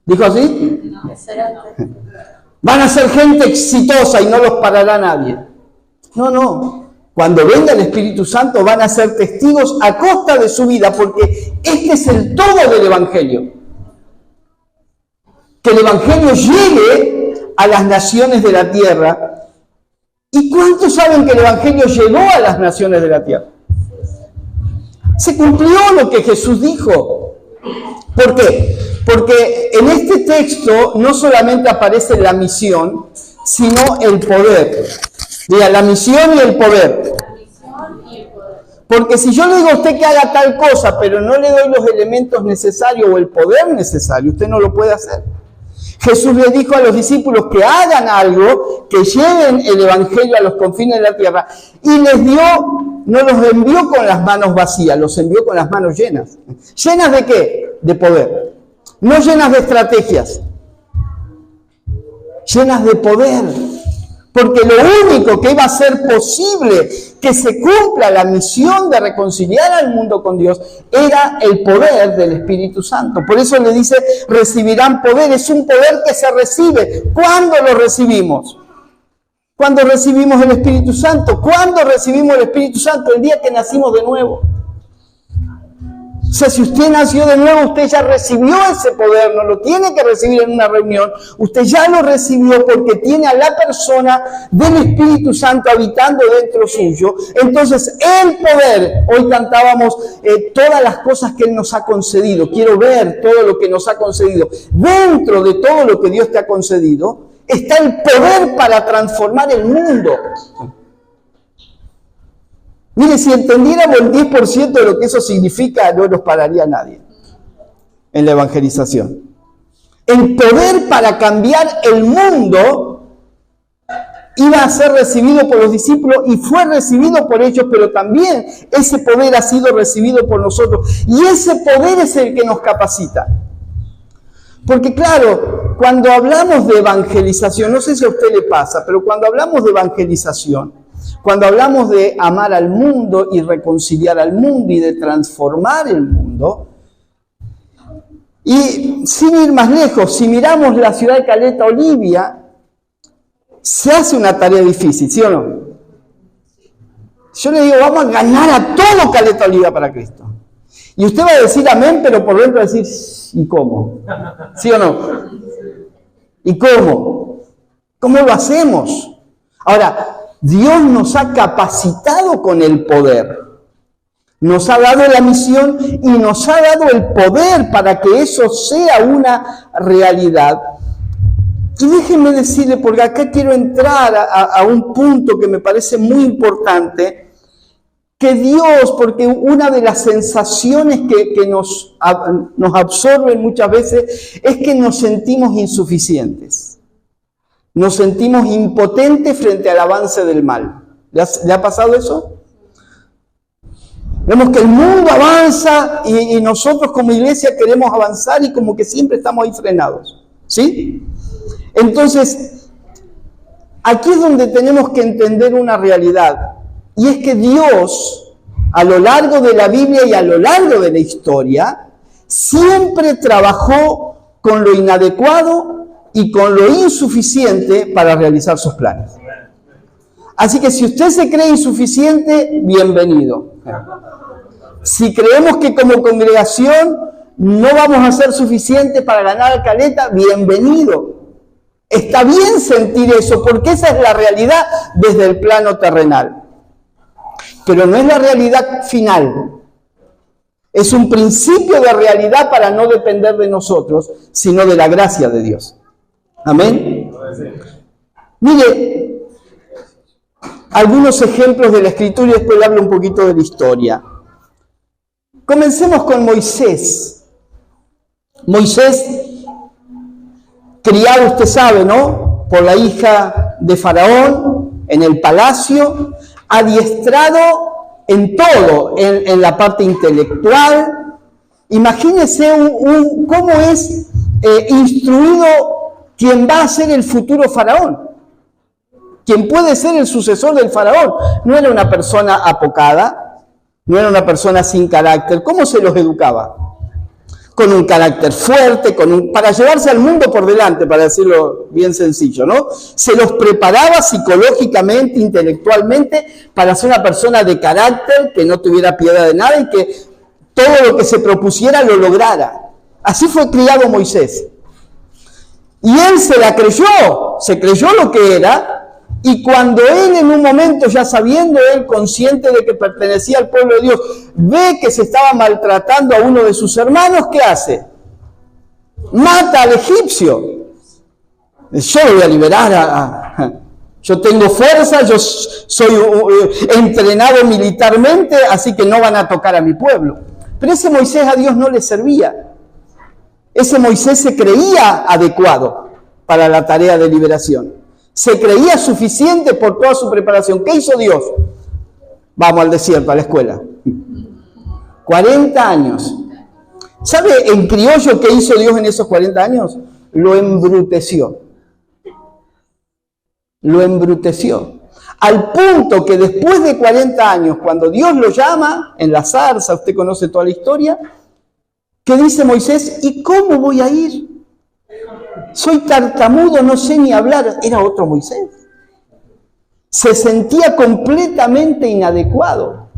¿Dijo así? Van a ser gente exitosa y no los parará nadie. No. Cuando venga el Espíritu Santo van a ser testigos a costa de su vida, porque este es el todo del Evangelio. Que el Evangelio llegue a las naciones de la tierra. ¿Y cuántos saben que el Evangelio llegó a las naciones de la tierra? Se cumplió lo que Jesús dijo. ¿Por qué? Porque en este texto no solamente aparece la misión, sino el poder. Diga, la misión y el poder. Porque si yo le digo a usted que haga tal cosa, pero no le doy los elementos necesarios o el poder necesario, usted no lo puede hacer. Jesús le dijo a los discípulos que hagan algo, que lleven el Evangelio a los confines de la tierra, y les dio, no los envió con las manos vacías, los envió con las manos llenas. ¿Llenas de qué? De poder. No llenas de estrategias, llenas de poder. Porque lo único que iba a hacer posible que se cumpla la misión de reconciliar al mundo con Dios era el poder del Espíritu Santo. Por eso le dice, recibirán poder. Es un poder que se recibe. ¿Cuándo lo recibimos? Cuando recibimos el Espíritu Santo. ¿Cuándo recibimos el Espíritu Santo? El día que nacimos de nuevo. O sea, si usted nació de nuevo, usted ya recibió ese poder, no lo tiene que recibir en una reunión, usted ya lo recibió porque tiene a la persona del Espíritu Santo habitando dentro suyo. Entonces, el poder, hoy cantábamos todas las cosas que Él nos ha concedido, quiero ver todo lo que nos ha concedido. Dentro de todo lo que Dios te ha concedido, está el poder para transformar el mundo. Mire, si entendiéramos el 10% de lo que eso significa, no nos pararía nadie en la evangelización. El poder para cambiar el mundo iba a ser recibido por los discípulos y fue recibido por ellos, pero también ese poder ha sido recibido por nosotros. Y ese poder es el que nos capacita. Porque claro, cuando hablamos de evangelización, no sé si a usted le pasa, pero cuando hablamos de evangelización, cuando hablamos de amar al mundo y reconciliar al mundo y de transformar el mundo, y sin ir más lejos, si miramos la ciudad de Caleta Olivia, se hace una tarea difícil, ¿sí o no? Yo le digo, vamos a ganar a todo Caleta Olivia para Cristo. Y usted va a decir amén, pero por dentro va a decir, ¿y cómo? ¿Sí o no? ¿Y cómo? ¿Cómo lo hacemos? Ahora, Dios nos ha capacitado con el poder. Nos ha dado la misión y nos ha dado el poder para que eso sea una realidad. Y déjenme decirle, porque acá quiero entrar a un punto que me parece muy importante, que Dios, porque una de las sensaciones que nos absorben muchas veces es que nos sentimos insuficientes. Nos sentimos impotentes frente al avance del mal. ¿Le ha pasado eso? Vemos que el mundo avanza y nosotros como iglesia queremos avanzar y como que siempre estamos ahí frenados, ¿sí? Entonces, aquí es donde tenemos que entender una realidad, y es que Dios, a lo largo de la Biblia y a lo largo de la historia, siempre trabajó con lo inadecuado y con lo insuficiente para realizar sus planes. Así que si usted se cree insuficiente, bienvenido. Si creemos que como congregación no vamos a ser suficientes para ganar a Caleta, bienvenido. Está bien sentir eso, porque esa es la realidad desde el plano terrenal. Pero no es la realidad final. Es un principio de realidad para no depender de nosotros, sino de la gracia de Dios. Amén. Mire, algunos ejemplos de la Escritura y después le hablo un poquito de la historia. Comencemos con Moisés. Moisés, criado, usted sabe, ¿no?, por la hija de Faraón en el palacio, adiestrado en todo, en la parte intelectual. Imagínese cómo es instruido quien va a ser el futuro faraón, quien puede ser el sucesor del faraón. No era una persona apocada, no era una persona sin carácter. ¿Cómo se los educaba? Con un carácter fuerte, para llevarse al mundo por delante, para decirlo bien sencillo, ¿no? Se los preparaba psicológicamente, intelectualmente, para ser una persona de carácter, que no tuviera piedad de nada y que todo lo que se propusiera lo lograra. Así fue criado Moisés. Y él se la creyó, se creyó lo que era, y cuando él en un momento, ya sabiendo él, consciente de que pertenecía al pueblo de Dios, ve que se estaba maltratando a uno de sus hermanos, ¿qué hace? Mata al egipcio. Yo lo voy a liberar, yo tengo fuerza, yo soy entrenado militarmente, así que no van a tocar a mi pueblo. Pero ese Moisés a Dios no le servía. Ese Moisés se creía adecuado para la tarea de liberación. Se creía suficiente por toda su preparación. ¿Qué hizo Dios? Vamos al desierto, a la escuela. 40 años. ¿Sabe en criollo qué hizo Dios en esos 40 años? Lo embruteció. Lo embruteció. Al punto que después de 40 años, cuando Dios lo llama, en la zarza, usted conoce toda la historia, ¿qué dice Moisés? ¿Y cómo voy a ir? Soy tartamudo, no sé ni hablar. Era otro Moisés. Se sentía completamente inadecuado.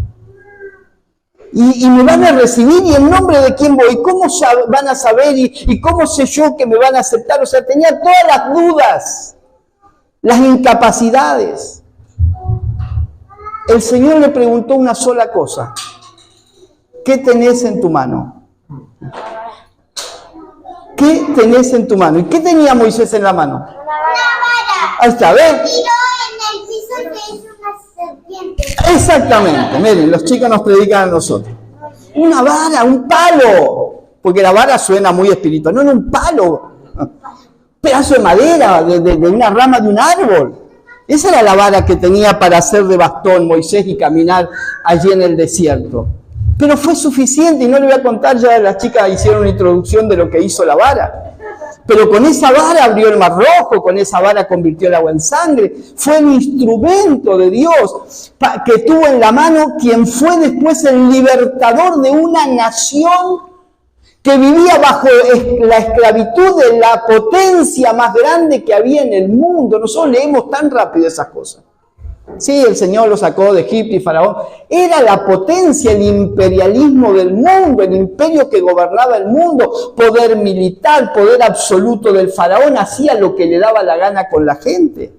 Y me van a recibir, ¿y en nombre de quién voy? ¿Cómo van a saber? ¿Y cómo sé yo que me van a aceptar? O sea, tenía todas las dudas, las incapacidades. El Señor le preguntó una sola cosa. ¿Qué tenés en tu mano? ¿Qué tenés en tu mano? ¿Y qué tenía Moisés en la mano? Una vara. Ahí está, ¿ves? Tiró en el piso que hizo una serpiente. Exactamente. Miren, los chicos nos predican a nosotros. Una vara, un palo. Porque la vara suena muy espiritual. No, un palo. Un pedazo de madera, de una rama de un árbol. Esa era la vara que tenía para hacer de bastón Moisés y caminar allí en el desierto. Pero fue suficiente, y no le voy a contar, ya las chicas hicieron una introducción de lo que hizo la vara. Pero con esa vara abrió el Mar Rojo, con esa vara convirtió el agua en sangre. Fue el instrumento de Dios que tuvo en la mano quien fue después el libertador de una nación que vivía bajo la esclavitud de la potencia más grande que había en el mundo. Nosotros leemos tan rápido esas cosas. Sí, el Señor lo sacó de Egipto y Faraón. Era la potencia, el imperialismo del mundo, el imperio que gobernaba el mundo, poder militar, poder absoluto del Faraón, hacía lo que le daba la gana con la gente.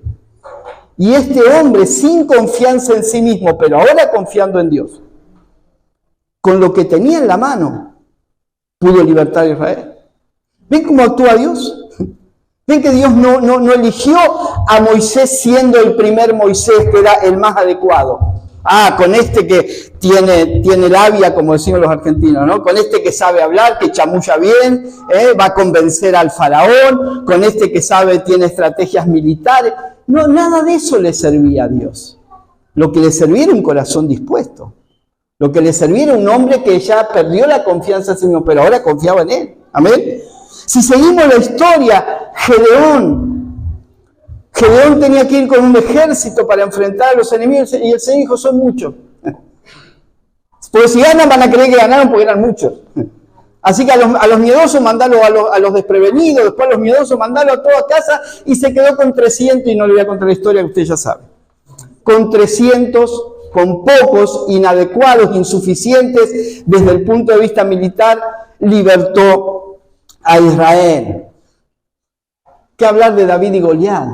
Y este hombre, sin confianza en sí mismo, pero ahora confiando en Dios, con lo que tenía en la mano, pudo libertar a Israel. ¿Ven cómo actúa Dios? ¿Ven que Dios no eligió a Moisés siendo el primer Moisés, que era el más adecuado? Con este que tiene labia, como decimos los argentinos, ¿no? Con este que sabe hablar, que chamulla bien, va a convencer al faraón, con este que tiene estrategias militares. No, nada de eso le servía a Dios. Lo que le servía era un corazón dispuesto. Lo que le servía era un hombre que ya perdió la confianza en sí mismo, pero ahora confiaba en él. Amén. Si seguimos la historia, Gedeón tenía que ir con un ejército para enfrentar a los enemigos y el Señor dijo, son muchos. Porque si ganan van a creer que ganaron porque eran muchos. Así que a los miedosos mandalo a los desprevenidos, después a los miedosos mandalo a toda casa y se quedó con 300 y no le voy a contar la historia que usted ya sabe. Con 300, con pocos, inadecuados, insuficientes desde el punto de vista militar, libertó a Israel. ¿Qué hablar de David y Goliat?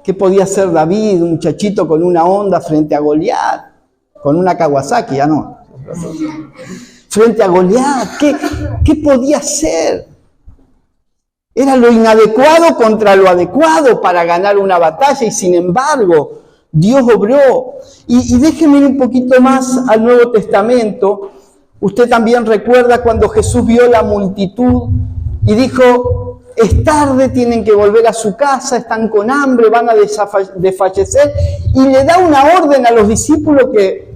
¿Qué podía hacer David, un muchachito con una Honda frente a Goliat? Con una Kawasaki, ya no. Frente a Goliat, ¿qué podía hacer? Era lo inadecuado contra lo adecuado para ganar una batalla y sin embargo Dios obró. Y déjenme ir un poquito más al Nuevo Testamento. Usted también recuerda cuando Jesús vio la multitud y dijo, es tarde, tienen que volver a su casa, están con hambre, van a desfallecer. Y le da una orden a los discípulos que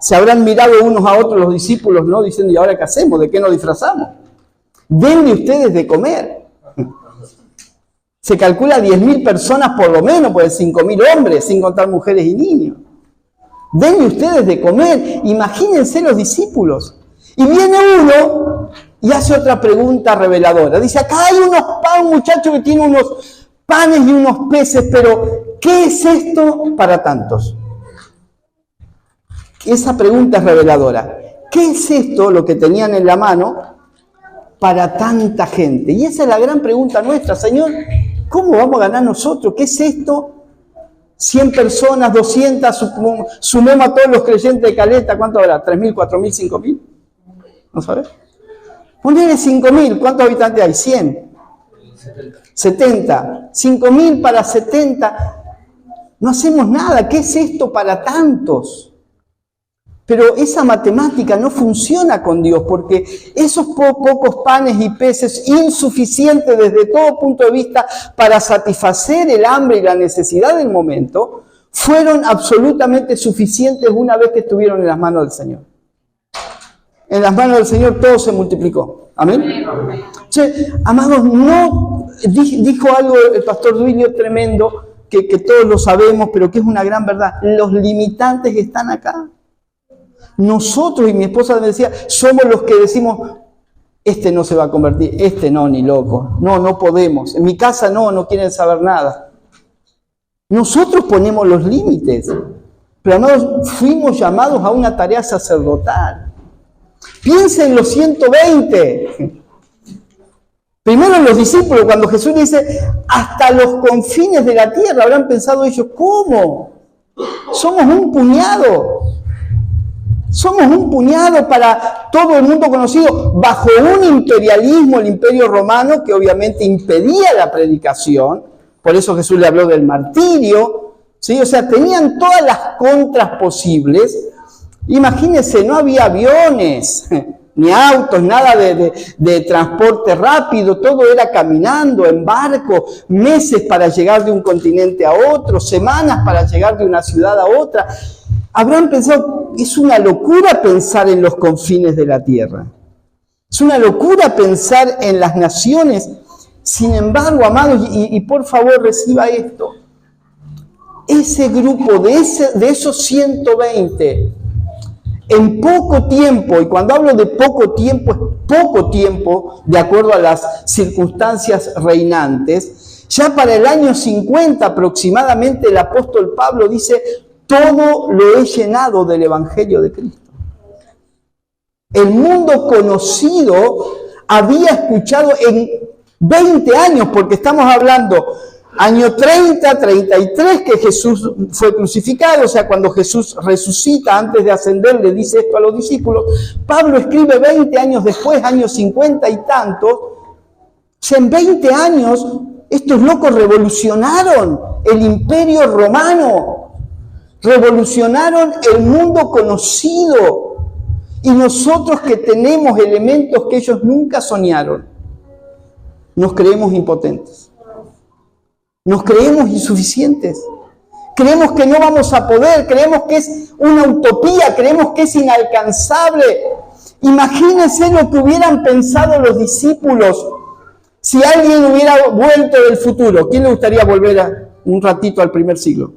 se habrán mirado unos a otros los discípulos, ¿no? Diciendo, ¿y ahora qué hacemos? ¿De qué nos disfrazamos? Denle ustedes de comer. Se calcula 10.000 personas por lo menos, pues 5.000 hombres, sin contar mujeres y niños. Denle ustedes de comer. Imagínense los discípulos. Y viene uno y hace otra pregunta reveladora. Dice, acá hay un muchacho que tiene unos panes y unos peces, pero ¿qué es esto para tantos? Esa pregunta es reveladora. ¿Qué es esto, lo que tenían en la mano, para tanta gente? Y esa es la gran pregunta nuestra, Señor, ¿cómo vamos a ganar nosotros? ¿Qué es esto? 100 personas, 200, sumemos a todos los creyentes de Caleta, ¿cuánto habrá? ¿3.000, 4.000, 5.000? ¿No sabes? Ponele 5.000, ¿cuántos habitantes hay? 100. 70. 5.000 para 70. No hacemos nada. ¿Qué es esto para tantos? Pero esa matemática no funciona con Dios porque esos pocos panes y peces insuficientes desde todo punto de vista para satisfacer el hambre y la necesidad del momento fueron absolutamente suficientes una vez que estuvieron en las manos del Señor. En las manos del Señor todo se multiplicó. ¿Amén? Che, amados, no dijo algo el pastor Duilio tremendo que todos lo sabemos, pero que es una gran verdad. Los limitantes están acá. Nosotros, y mi esposa me decía, somos los que decimos, este no se va a convertir, este no, ni loco, no podemos, en mi casa no quieren saber nada. Nosotros ponemos los límites, pero amados, fuimos llamados a una tarea sacerdotal. Piensen en los 120. Primero los discípulos, cuando Jesús dice, hasta los confines de la tierra, habrán pensado ellos, ¿cómo? Somos un puñado. Somos un puñado para todo el mundo conocido, bajo un imperialismo, el imperio romano, que obviamente impedía la predicación. Por eso Jesús le habló del martirio, ¿sí? O sea, tenían todas las contras posibles. Imagínense, no había aviones, ni autos, nada de transporte rápido, todo era caminando, en barco, meses para llegar de un continente a otro, semanas para llegar de una ciudad a otra. Habrán pensado, es una locura pensar en los confines de la tierra. Es una locura pensar en las naciones. Sin embargo, amados, y por favor reciba esto, ese grupo de esos 120, en poco tiempo, y cuando hablo de poco tiempo, es poco tiempo, de acuerdo a las circunstancias reinantes, ya para el año 50 aproximadamente el apóstol Pablo dice, todo lo he llenado del Evangelio de Cristo. El mundo conocido había escuchado en 20 años, porque estamos hablando año 30, 33, que Jesús fue crucificado, o sea, cuando Jesús resucita, antes de ascender, le dice esto a los discípulos. Pablo escribe 20 años después, años 50 y tantos. O sea, en 20 años, estos locos revolucionaron el imperio romano. Revolucionaron el mundo conocido y nosotros que tenemos elementos que ellos nunca soñaron, nos creemos impotentes, nos creemos insuficientes, creemos que no vamos a poder, creemos que es una utopía, creemos que es inalcanzable. Imagínense lo que hubieran pensado los discípulos si alguien hubiera vuelto del futuro. ¿Quién le gustaría volver un ratito al primer siglo?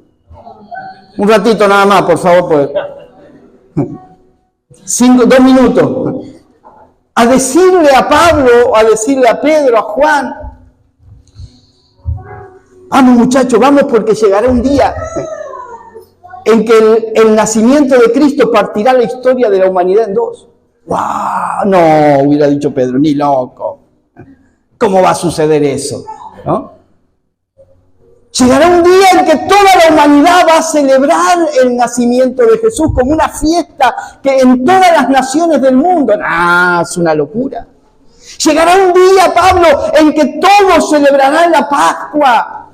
Un ratito nada más, por favor. 2 minutos. A decirle a Pablo, a decirle a Pedro, a Juan: vamos muchachos, vamos, porque llegará un día en que el nacimiento de Cristo partirá la historia de la humanidad en dos. ¡Wow! No, hubiera dicho Pedro, ni loco. ¿Cómo va a suceder eso? ¿No? Llegará un día en que toda la humanidad va a celebrar el nacimiento de Jesús como una fiesta que en todas las naciones del mundo. Es una locura. Llegará un día, Pablo, en que todos celebrarán la Pascua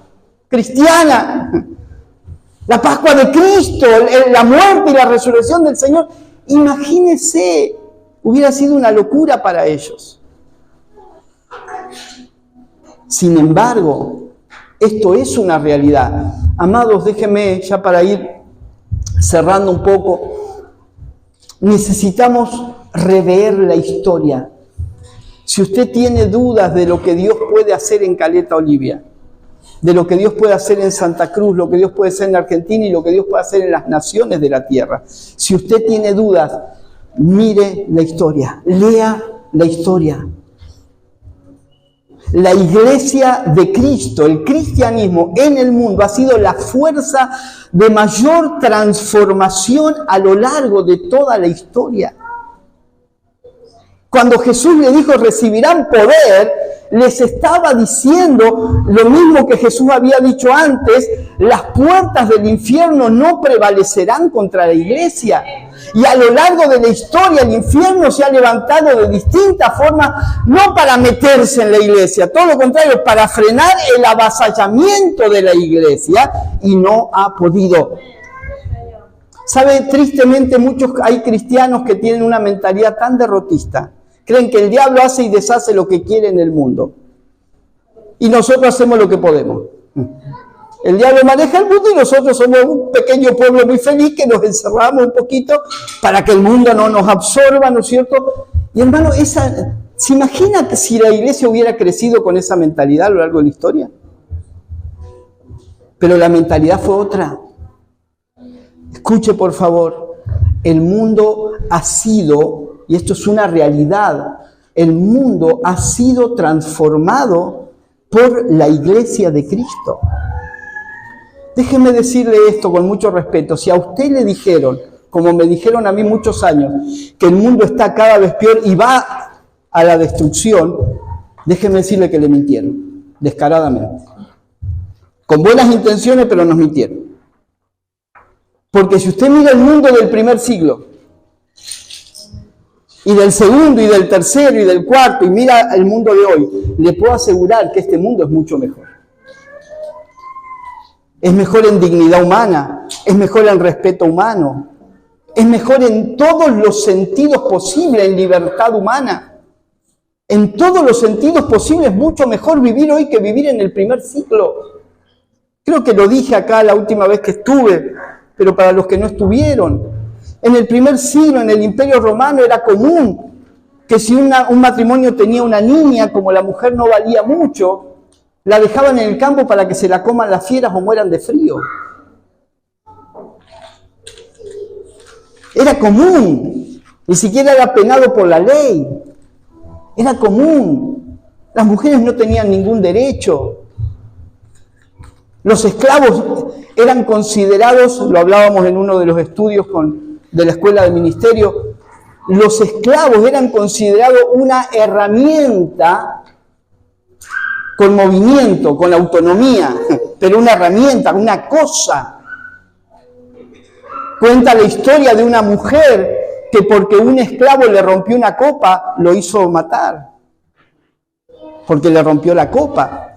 cristiana, la Pascua de Cristo, la muerte y la resurrección del Señor. Imagínense, hubiera sido una locura para ellos. Sin embargo, esto es una realidad. Amados, déjenme ya para ir cerrando un poco. Necesitamos rever la historia. Si usted tiene dudas de lo que Dios puede hacer en Caleta Olivia, de lo que Dios puede hacer en Santa Cruz, lo que Dios puede hacer en Argentina y lo que Dios puede hacer en las naciones de la tierra, si usted tiene dudas, mire la historia, lea la historia. La iglesia de Cristo, el cristianismo en el mundo ha sido la fuerza de mayor transformación a lo largo de toda la historia. Cuando Jesús le dijo recibirán poder, les estaba diciendo lo mismo que Jesús había dicho antes: las puertas del infierno no prevalecerán contra la iglesia. Y a lo largo de la historia el infierno se ha levantado de distintas formas, no para meterse en la iglesia, todo lo contrario, para frenar el avasallamiento de la iglesia, y no ha podido. ¿Sabe? Tristemente hay cristianos que tienen una mentalidad tan derrotista. Creen que el diablo hace y deshace lo que quiere en el mundo. Y nosotros hacemos lo que podemos. El diablo maneja el mundo y nosotros somos un pequeño pueblo muy feliz que nos encerramos un poquito para que el mundo no nos absorba, ¿no es cierto? Y hermano, ¿se imagina que si la iglesia hubiera crecido con esa mentalidad a lo largo de la historia? Pero la mentalidad fue otra. Escuche, por favor, el mundo ha sido, y esto es una realidad, el mundo ha sido transformado por la iglesia de Cristo. Déjeme decirle esto con mucho respeto. Si a usted le dijeron, como me dijeron a mí muchos años, que el mundo está cada vez peor y va a la destrucción, déjeme decirle que le mintieron, descaradamente. Con buenas intenciones, pero nos mintieron. Porque si usted mira el mundo del primer siglo, y del segundo, y del tercero, y del cuarto, y mira el mundo de hoy, le puedo asegurar que este mundo es mucho mejor. Es mejor en dignidad humana, es mejor en respeto humano, es mejor en todos los sentidos posibles, en libertad humana. En todos los sentidos posibles es mucho mejor vivir hoy que vivir en el primer siglo. Creo que lo dije acá la última vez que estuve, pero para los que no estuvieron, en el primer siglo, en el Imperio Romano, era común que si un matrimonio tenía una niña, como la mujer no valía mucho, la dejaban en el campo para que se la coman las fieras o mueran de frío. Era común, ni siquiera era penado por la ley. Era común. Las mujeres no tenían ningún derecho. Los esclavos eran considerados, lo hablábamos en uno de los estudios de la escuela de ministerio, los esclavos eran considerados una herramienta con movimiento, con autonomía, pero una herramienta, una cosa. Cuenta la historia de una mujer que porque un esclavo le rompió una copa, lo hizo matar, porque le rompió la copa.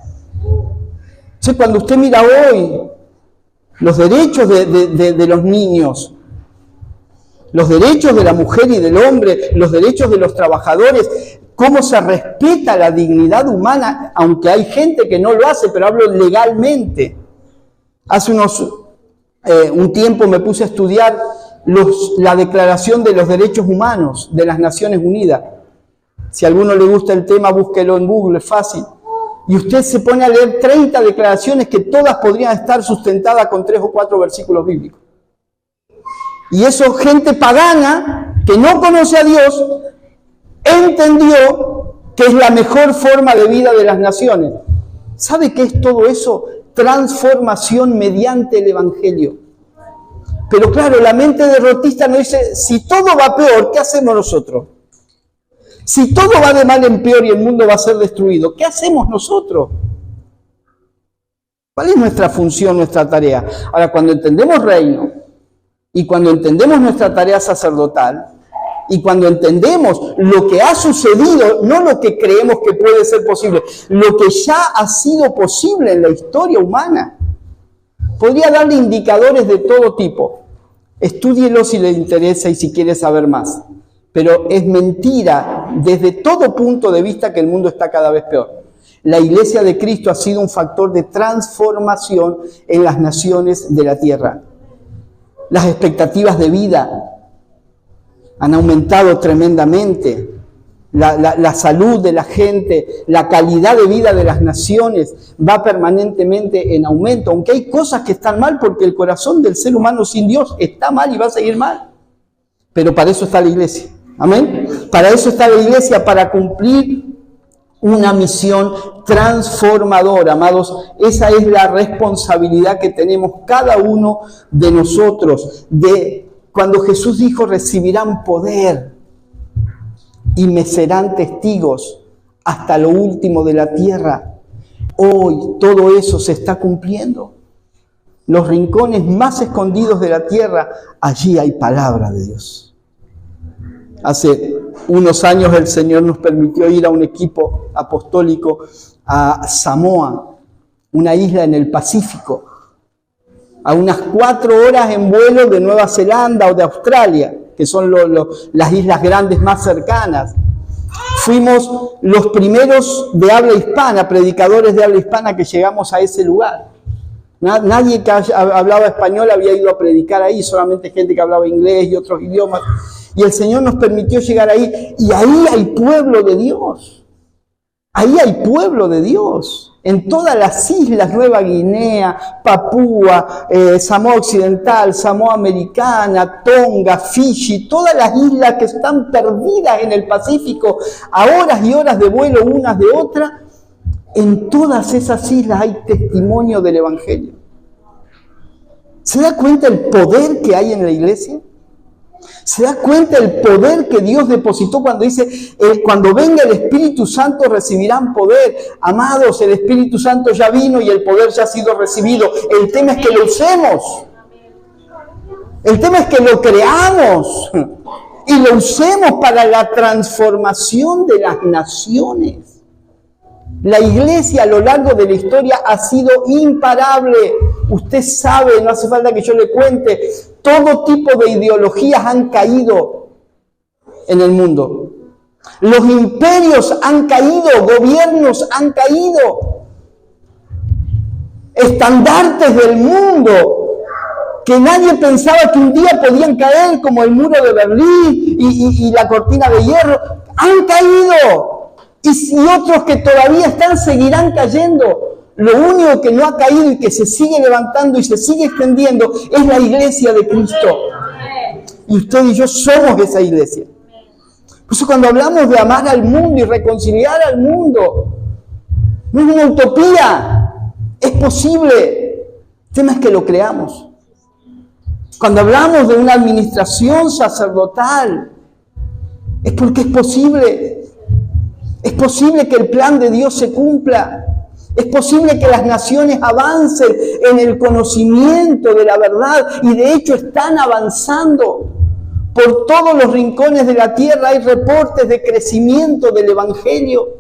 Entonces, cuando usted mira hoy los derechos de los niños, los derechos de la mujer y del hombre, los derechos de los trabajadores, cómo se respeta la dignidad humana, aunque hay gente que no lo hace, pero hablo legalmente. Hace un tiempo me puse a estudiar la Declaración de los Derechos Humanos de las Naciones Unidas. Si a alguno le gusta el tema, búsquelo en Google, es fácil. Y usted se pone a leer 30 declaraciones que todas podrían estar sustentadas con 3 o 4 versículos bíblicos. Y eso, gente pagana que no conoce a Dios, entendió que es la mejor forma de vida de las naciones. ¿Sabe qué es todo eso? Transformación mediante el Evangelio. Pero claro, la mente derrotista nos dice, si todo va peor, ¿qué hacemos nosotros? Si todo va de mal en peor y el mundo va a ser destruido, ¿qué hacemos nosotros? ¿Cuál es nuestra función, nuestra tarea? Ahora, cuando entendemos reino y cuando entendemos nuestra tarea sacerdotal y cuando entendemos lo que ha sucedido, no lo que creemos que puede ser posible, lo que ya ha sido posible en la historia humana, podría darle indicadores de todo tipo. Estúdielo si le interesa y si quiere saber más. Pero es mentira desde todo punto de vista que el mundo está cada vez peor. La Iglesia de Cristo ha sido un factor de transformación en las naciones de la tierra. Las expectativas de vida han aumentado tremendamente. La salud de la gente, la calidad de vida de las naciones va permanentemente en aumento. Aunque hay cosas que están mal porque el corazón del ser humano sin Dios está mal y va a seguir mal. Pero para eso está la Iglesia. Amén. Para eso está la Iglesia, para cumplir una misión transformadora, amados. Esa es la responsabilidad que tenemos cada uno de nosotros. Cuando Jesús dijo, recibirán poder y me serán testigos hasta lo último de la tierra. Hoy todo eso se está cumpliendo. Los rincones más escondidos de la tierra, allí hay palabra de Dios. Hace unos años el Señor nos permitió ir a un equipo apostólico a Samoa, una isla en el Pacífico, a unas 4 horas en vuelo de Nueva Zelanda o de Australia, que son las islas grandes más cercanas. Fuimos los primeros de habla hispana, predicadores de habla hispana que llegamos a ese lugar. Nadie que hablaba español había ido a predicar ahí, solamente gente que hablaba inglés y otros idiomas. Y el Señor nos permitió llegar ahí, y ahí hay pueblo de Dios. Ahí hay pueblo de Dios. En todas las islas, Nueva Guinea, Papúa, Samoa Occidental, Samoa Americana, Tonga, Fiji, todas las islas que están perdidas en el Pacífico, a horas y horas de vuelo unas de otras, en todas esas islas hay testimonio del Evangelio. ¿Se da cuenta el poder que hay en la iglesia? ¿Se da cuenta el poder que Dios depositó cuando dice, cuando venga el Espíritu Santo recibirán poder? Amados, el Espíritu Santo ya vino y el poder ya ha sido recibido. El tema es que lo usemos. El tema es que lo creamos y lo usemos para la transformación de las naciones. La iglesia a lo largo de la historia ha sido imparable. Usted sabe, no hace falta que yo le cuente, todo tipo de ideologías han caído en el mundo. Los imperios han caído, gobiernos han caído. Estandartes del mundo que nadie pensaba que un día podían caer, como el muro de Berlín y la cortina de hierro, han caído. Y otros que todavía están seguirán cayendo. Lo único que no ha caído y que se sigue levantando y se sigue extendiendo es la iglesia de Cristo. Y usted y yo somos esa iglesia. Por eso cuando hablamos de amar al mundo y reconciliar al mundo, no es una utopía, es posible. El tema es que lo creamos. Cuando hablamos de una administración sacerdotal, es porque es posible. Es posible que el plan de Dios se cumpla. Es posible que las naciones avancen en el conocimiento de la verdad y de hecho están avanzando. Por todos los rincones de la tierra hay reportes de crecimiento del Evangelio.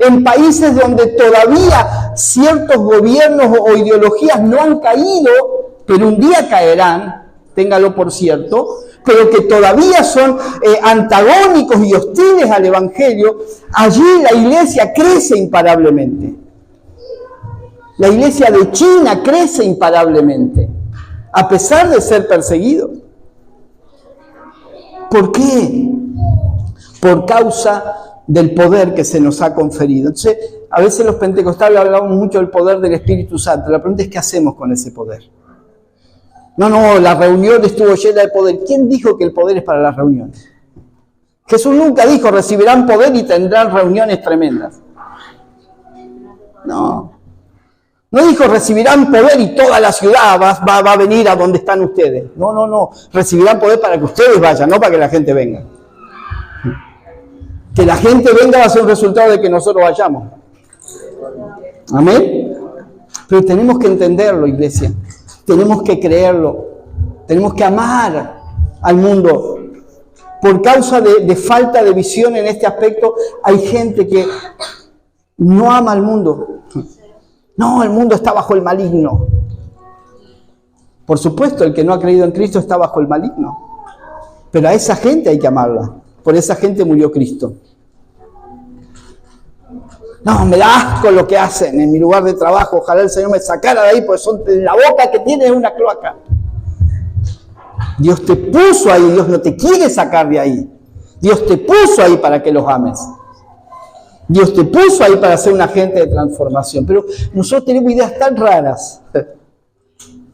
En países donde todavía ciertos gobiernos o ideologías no han caído, pero un día caerán, téngalo por cierto, pero que todavía son antagónicos y hostiles al Evangelio, allí la iglesia crece imparablemente. La iglesia de China crece imparablemente. a pesar de ser perseguidos. ¿Por qué? Por causa del poder que se nos ha conferido. Entonces, a veces los pentecostales hablamos mucho del poder del Espíritu Santo. La pregunta es, ¿qué hacemos con ese poder? No, la reunión estuvo llena de poder. ¿Quién dijo que el poder es para las reuniones? Jesús nunca dijo, recibirán poder y tendrán reuniones tremendas. No dijo, recibirán poder y toda la ciudad va a venir a donde están ustedes. No, recibirán poder para que ustedes vayan, no para que la gente venga. Que la gente venga va a ser un resultado de que nosotros vayamos. Amén. Pero tenemos que entenderlo, iglesia. Tenemos que creerlo. Tenemos que amar al mundo. Por causa de falta de visión en este aspecto, hay gente que no ama al mundo. No, el mundo está bajo el maligno. Por supuesto, el que no ha creído en Cristo está bajo el maligno. Pero a esa gente hay que amarla. Por esa gente murió Cristo. No, me da asco lo que hacen en mi lugar de trabajo. Ojalá el Señor me sacara de ahí, porque la boca que tiene es una cloaca. Dios te puso ahí, Dios no te quiere sacar de ahí. Dios te puso ahí para que los ames. Dios te puso ahí para ser un agente de transformación. Pero nosotros tenemos ideas tan raras.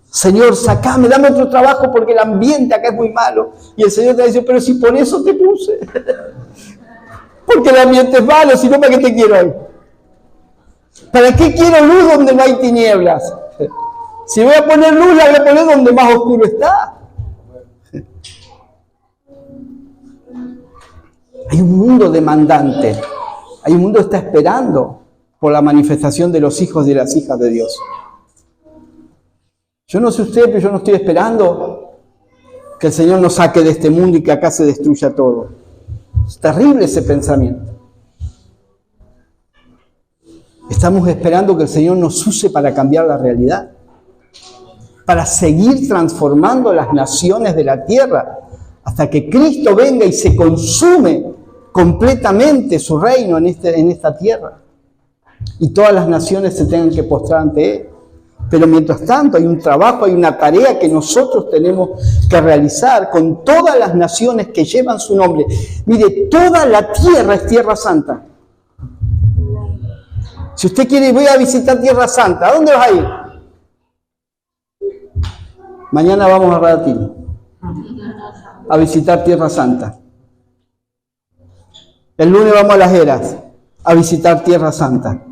Señor, sacame, dame otro trabajo porque el ambiente acá es muy malo. Y el Señor te dice, pero si por eso te puse. Porque el ambiente es malo, si no, ¿para qué te quiero ahí? ¿Para qué quiero luz donde no hay tinieblas? Si voy a poner luz, la voy a poner donde más oscuro está. Hay un mundo demandante. Hay un mundo que está esperando por la manifestación de los hijos y de las hijas de Dios. Yo no sé usted, pero yo no estoy esperando que el Señor nos saque de este mundo y que acá se destruya todo. Es terrible ese pensamiento. Estamos esperando que el Señor nos use para cambiar la realidad, para seguir transformando las naciones de la tierra, hasta que Cristo venga y se consume completamente su reino en esta tierra. Y todas las naciones se tengan que postrar ante Él. Pero mientras tanto hay un trabajo, hay una tarea que nosotros tenemos que realizar con todas las naciones que llevan su nombre. Mire, toda la tierra es Tierra Santa. Si usted quiere, voy a visitar Tierra Santa, ¿a dónde vas a ir? Mañana vamos a Radatil a visitar Tierra Santa. El lunes vamos a Las Heras a visitar Tierra Santa.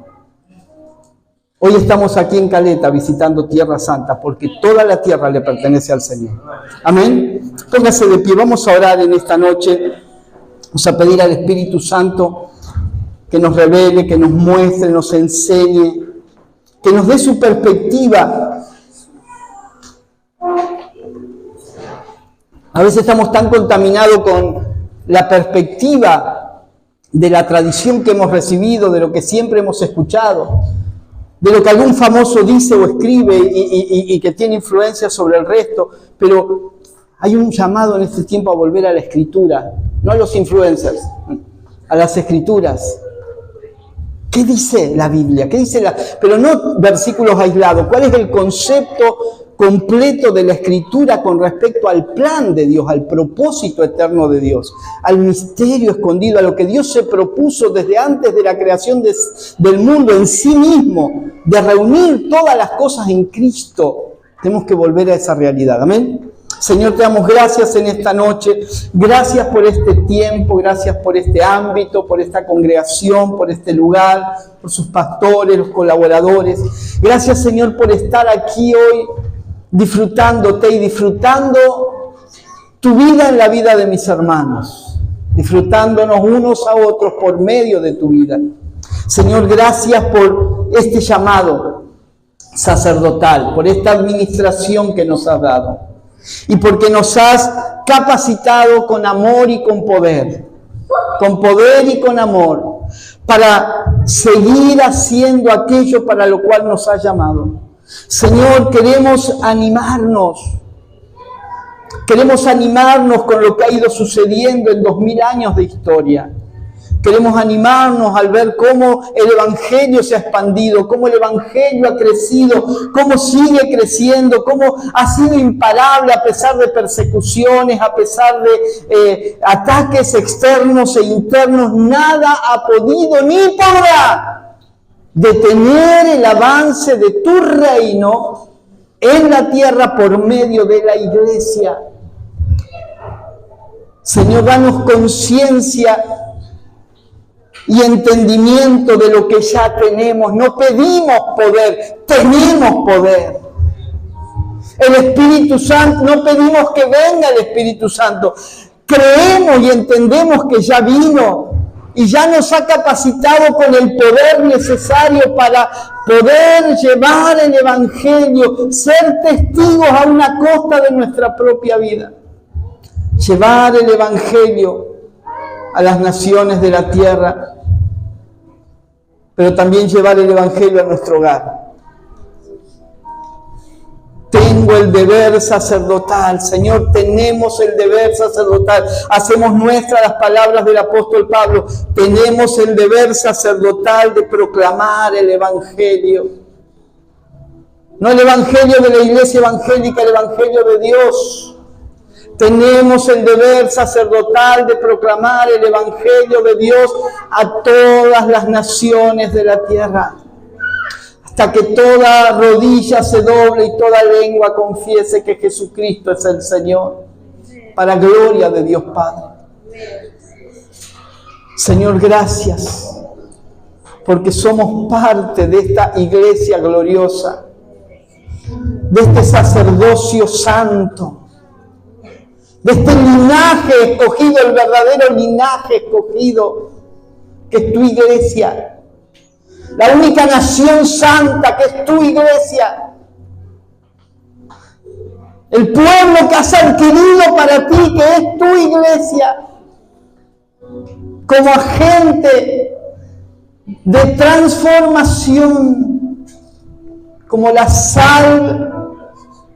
Hoy estamos aquí en Caleta visitando Tierra Santa porque toda la tierra le pertenece al Señor. Amén. Póngase de pie, vamos a orar en esta noche. Vamos a pedir al Espíritu Santo que nos revele, que nos muestre, nos enseñe, que nos dé su perspectiva. A veces estamos tan contaminados con la perspectiva de la tradición que hemos recibido, de lo que siempre hemos escuchado, de lo que algún famoso dice o escribe y que tiene influencia sobre el resto, pero hay un llamado en este tiempo a volver a la Escritura, no a los influencers, a las Escrituras. ¿Qué dice la Biblia? Pero no versículos aislados. ¿Cuál es el concepto completo de la Escritura con respecto al plan de Dios, al propósito eterno de Dios, al misterio escondido, a lo que Dios se propuso desde antes de la creación del mundo en sí mismo, de reunir todas las cosas en Cristo? Tenemos que volver a esa realidad. Amén. Señor, te damos gracias en esta noche. Gracias por este tiempo, gracias por este ámbito, por esta congregación, por este lugar, por sus pastores, los colaboradores. Gracias, Señor, por estar aquí hoy disfrutándote y disfrutando tu vida en la vida de mis hermanos, disfrutándonos unos a otros por medio de tu vida. Señor, gracias por este llamado sacerdotal, por esta administración que nos has dado. Y porque nos has capacitado con amor y con poder y con amor, para seguir haciendo aquello para lo cual nos has llamado. Señor, queremos animarnos con lo que ha ido sucediendo en 2000 años de historia. Queremos animarnos al ver cómo el Evangelio se ha expandido, cómo el Evangelio ha crecido, cómo sigue creciendo, cómo ha sido imparable a pesar de persecuciones, a pesar de ataques externos e internos. Nada ha podido ni podrá detener el avance de tu reino en la tierra por medio de la iglesia. Señor, danos conciencia y entendimiento de lo que ya tenemos. No pedimos poder, tenemos poder. El Espíritu Santo, no pedimos que venga el Espíritu Santo. Creemos y entendemos que ya vino y ya nos ha capacitado con el poder necesario para poder llevar el Evangelio, ser testigos a una costa de nuestra propia vida. Llevar el Evangelio a las naciones de la tierra, pero también llevar el Evangelio a nuestro hogar. Tengo el deber sacerdotal, Señor, tenemos el deber sacerdotal. Hacemos nuestras las palabras del apóstol Pablo. Tenemos el deber sacerdotal de proclamar el Evangelio. No el Evangelio de la iglesia evangélica, el Evangelio de Dios. Tenemos el deber sacerdotal de proclamar el Evangelio de Dios a todas las naciones de la tierra, hasta que toda rodilla se doble y toda lengua confiese que Jesucristo es el Señor, para gloria de Dios Padre. Señor, gracias, porque somos parte de esta iglesia gloriosa, de este sacerdocio santo, de este linaje escogido, el verdadero linaje escogido, que es tu iglesia. La única nación santa que es tu iglesia. El pueblo que has adquirido para ti, que es tu iglesia. Como agente de transformación, como la sal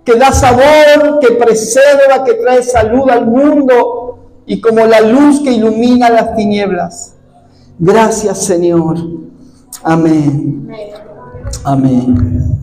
que da sabor, que preserva, que trae salud al mundo, y como la luz que ilumina las tinieblas. Gracias, Señor. Amén. Amén.